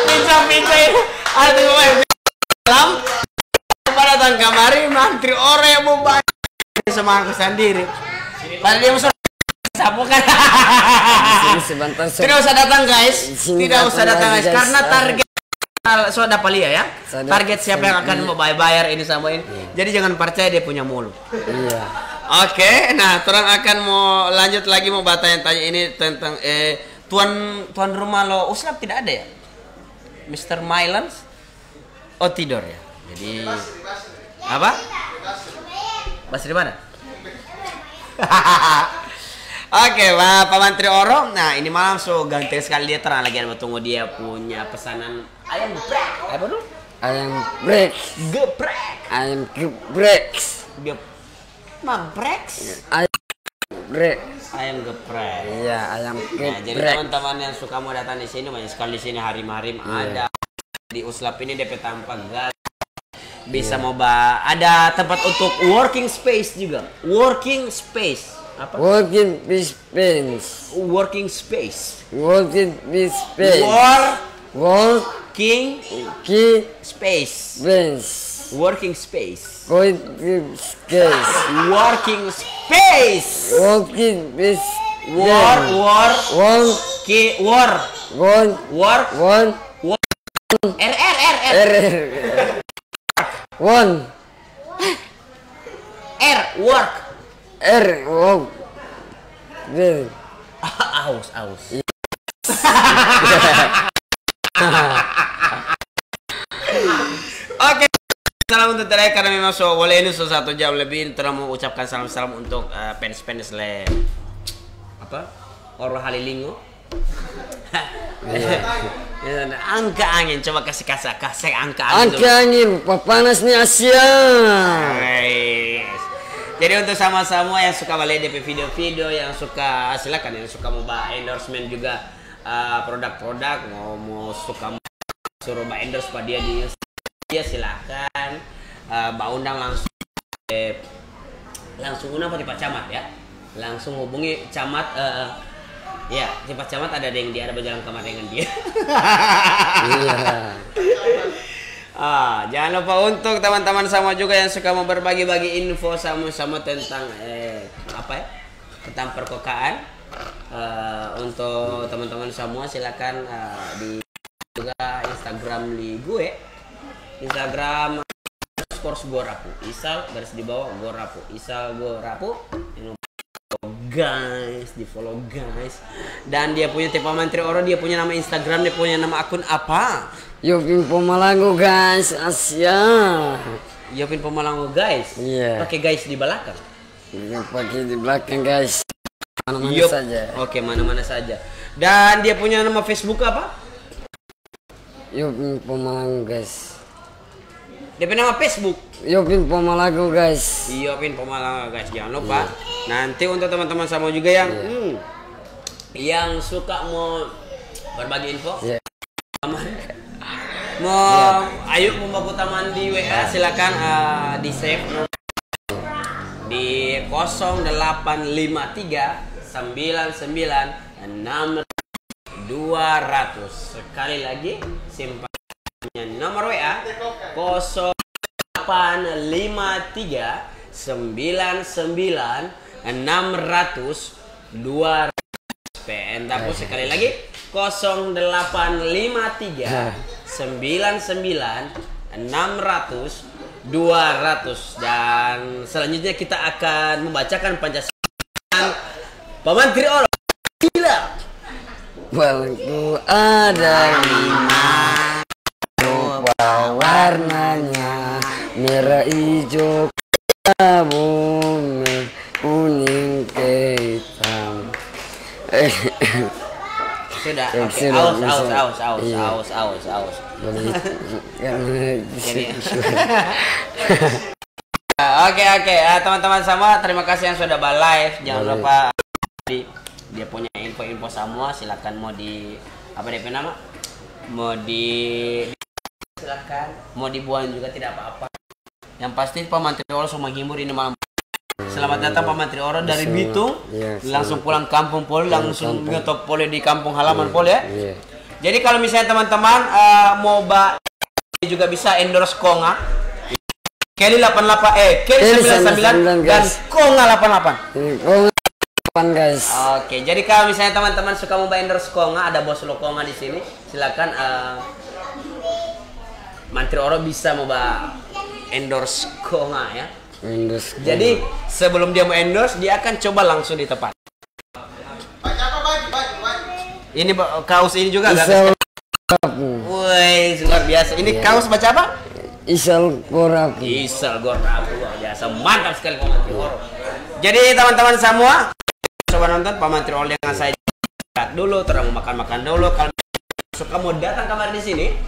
pincang artis mau bayar. Pada datang kamari mantri orang yang mau bayar sama aku sendiri. Padahal dia mau sapu kan? Sebentar. Tidak usah datang guys. Tidak usah datang guys karena target so dapat lihat ya. Target siapa yang akan mau bayar ini sama ini. Jadi jangan percaya dia punya mulut. Iya. Oke, nah orang akan mau lanjut lagi mau tanya ini tentang tuan rumah lo Uslap tidak ada ya? Mr. Mylans? Oh tidur ya. Jadi apa? Bas di mana? Oke, Pak Menteri Oro. Nah, ini malam so ganteng sekali dia terang lagi ada tunggu dia punya pesanan ayam geprek. Apa dulu? Ayam geprek. Ayam geprek. Geprek. Ayam geprek. Ayam geprek. Iya, ayam geprek. Nah, jadi teman-teman yang suka mau datang di sini banyak sekali di sini harim-harim ada di Uslap ini DP tampak gas. Bisa mau ada tempat untuk working space juga. Working space. Apa? Working space. Working space. Working space. Working space. Working space. Working space. Working space. Working space. Aus. Oke, salam untuk terakhir karena memang boleh ini 1 jam lebih. Terus mau ucapkan salam-salam untuk fans le apa? Oro Halilingo. Angka angin, coba kasih angka angin. Angka angin, panas nih Asia. Jadi untuk sama-sama yang suka melihat DP video-video, yang suka silakan, yang suka mau endorsement juga produk-produk, mau suka suruh endorse pada dia silakan, undang langsung apa di Pak Camat ya, langsung hubungi Camat. Ya, di Pak Camat ada yang dia ada berjalan kamar dengan dia. Iya. Jangan lupa untuk teman-teman sama juga yang suka mau berbagi-bagi info sama-sama tentang tentang perkokaan. Untuk teman-teman semua silakan di juga Instagram gue. Instagram _gorapu. Isal garis di bawah Gorapu. Isal Gorapu. guys, di follow guys. Dan dia punya tipe Mantri Oro, dia punya nama Instagram, dia punya nama akun apa? Yopin Pomalango guys, Asia. Yopin Pomalango guys. Iya. Pakai guys di belakang. Pakai di belakang guys. Mana-mana Yup. saja. Oke, mana-mana saja. Dan dia punya nama Facebook apa? Yopin Pomalango guys. Dia punya nama Facebook. Yopin Pomalango guys. Yopin Pomalango guys. Jangan lupa. Nanti untuk teman-teman sama juga yang yang suka mau berbagi info. Iya. Mau ayo mau baku taman di WA silakan di save di 0853 99 200. Sekali lagi simpannya nomor WA 0853 99 600 200. Entahpun sekali lagi 0853 99 600 200. Dan selanjutnya kita akan membacakan Pancasila Pamantri Oro. Gila. Balku ada 5 rupa warnanya, merah hijau bumi kuning hitam. Sudah. Ya, Oke. sudah, Aus. Oke. Teman-teman semua, terima kasih yang sudah live. Jangan lupa dia punya info-info semua. Silakan mau di apa DP nama? Mau silakan. Mau dibuang juga tidak apa-apa. Yang pasti Pak Mantri Oro sama Gimbur ini malam. Selamat datang Pak Mantri Oro dari Bitung. Langsung pulang kampung pol, langsung ngetop pole di kampung halaman pol ya. Jadi kalau misalnya teman-teman mau juga bisa endorse Konga. Kelly 88 Kelly 99 dan Konga 88. Konga 8 guys. Oke, jadi kalau misalnya teman-teman suka mau endorse Konga, ada bos lo Konga di sini. Silakan Mantri Oro bisa mau endorse Konga ya. Jadi sebelum dia mau endorse, dia akan coba langsung di tempat. Ini kaos ini juga gak? Woi, luar biasa. Ini kaos baca apa? Isal Gorapu. Isal Gorapu, luar biasa. Mantap sekali Pak Mantri Oro. Jadi teman-teman semua, coba nonton Pak Mantri Oro dengan saya dulu, terus mau makan-makan dulu. Kalau suka mau datang kamar di sini,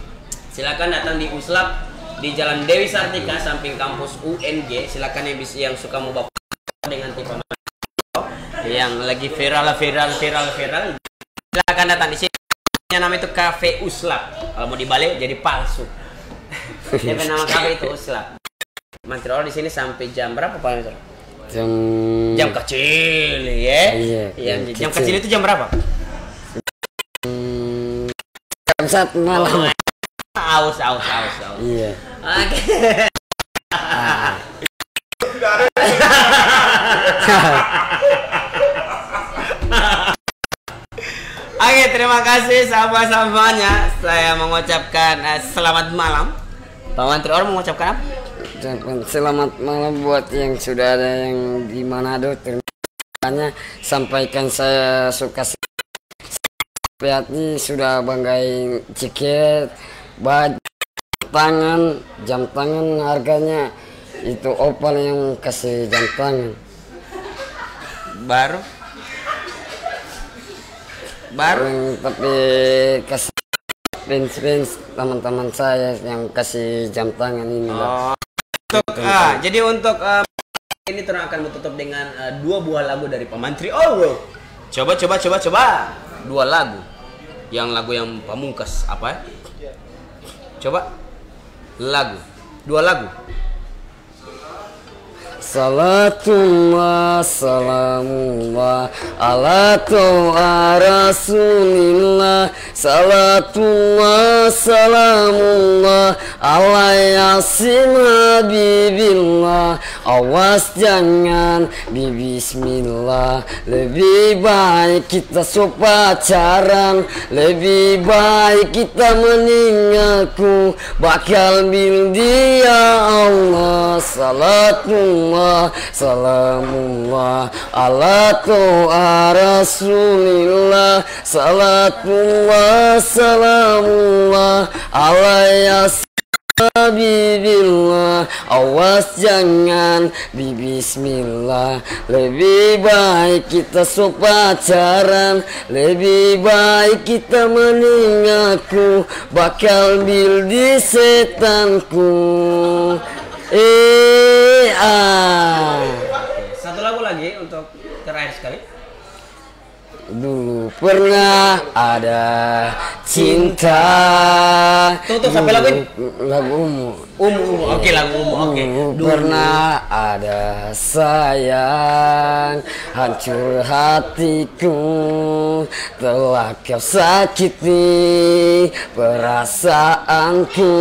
silakan datang di Uslap di Jalan Dewi Sartika samping kampus UNG. Silakan yang suka mau bawa dengan tipe yang lagi viral. Silakan datang di sini. Nama itu Cafe Uslap. Kalau mau dibalik jadi palsu. Dia nama kafe itu Uslap. Mantri Oro di sini sampai jam berapa Pak Mantri? Jam kecil ya. Jam kecil itu jam berapa? Jam 1 malam. Aus. Iya. Oke. Oke, terima kasih sama-samanya. Saya mengucapkan selamat malam. Pak Mantri Oro mengucapkan apa? Selamat malam buat yang sudah ada yang di Manado. Terima kasih sampaikan saya suka hati sudah banggain tiket, baju, jam tangan harganya itu Opal yang kasih jam tangan baru tapi kasih fans teman-teman saya yang kasih jam tangan ini. Jadi untuk ini terus akan ditutup dengan 2 buah lagu dari Pak Mantri Oro. Coba 2 lagu. Yang lagu yang pamungkas apa ya? Coba 2 lagu. Salatullah salamullah ala to'a rasulillah. Salatullah salamullah ala yasin habibillah awas jangan bismillah. Lebih baik kita pacaran, lebih baik kita meninggalku bakal bil dia Allah. Salatullah salamullah ala to'a rasulillah. Salatullah salamullah ala Habibillah, awas jangan bismillah. Lebih baik kita pacaran, lebih baik kita meninggalku bakal bil di setanku. Satu lagu lagi untuk terakhir sekali. Dulu pernah ada cinta. Tuh sampai lagu ini. Lagu Umu. Oke, lagu Umu. Oke. Dulu pernah ada sayang, hancur hatiku, telah kau sakiti perasaanku.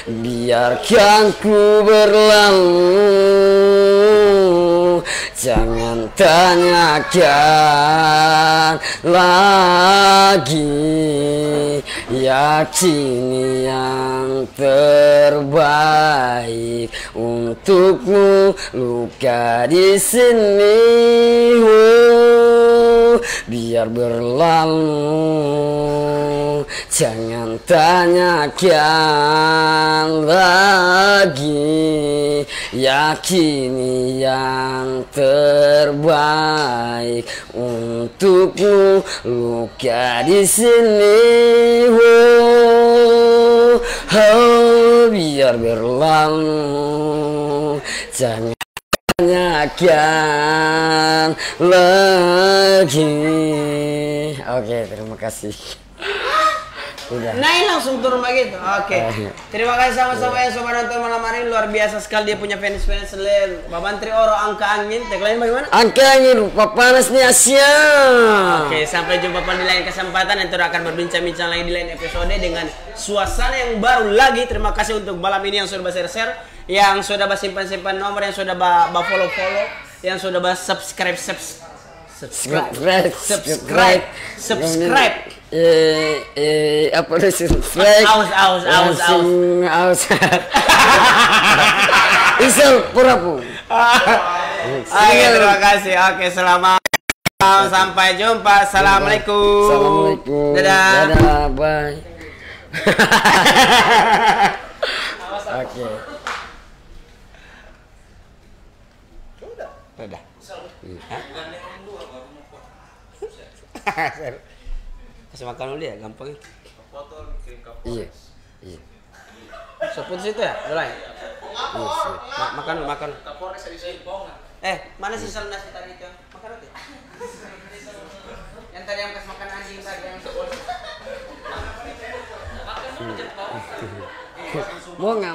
Biarkan ku berlalu, jangan tanyakan lagi. Yakini yang terbaik untukmu, luka di sini biar berlalu, jangan tanyakan lagi. Yakini yang terbaik untukmu, luka di sini biar berlalu, jangan tanyakan lagi. Oke, terima kasih. Udah. Nah, ini langsung turun begitu. Oke. Terima kasih sama-sama ya sobat nonton malam hari ini. Luar biasa sekali dia punya fans-fans lain. Babantri Oro angka angin. Tag lain bagaimana? Angka angin rupa panas nih Asia. Oke, sampai jumpa di lain kesempatan. Nanti akan berbincang-bincang lagi di lain episode dengan suasana yang baru lagi. Terima kasih untuk malam ini yang sudah share-share, yang sudah simpan-simpan nomor, yang sudah follow-follow, yang sudah subscribe. Apa nih subscribe? Aus. Isel purapu. Oke, terima kasih. Oke, selamat. Sampai jumpa. Assalamualaikum. Dadah. Bye. Oke. Dadah. Kasih makan dulu ya, gampang. Iya. Seput situ ya, mulai. Makan. Mana sih nasi tadi itu? Makan aja. Yang tadi yang kasih makan anjing tadi yang seput. Mau nggak?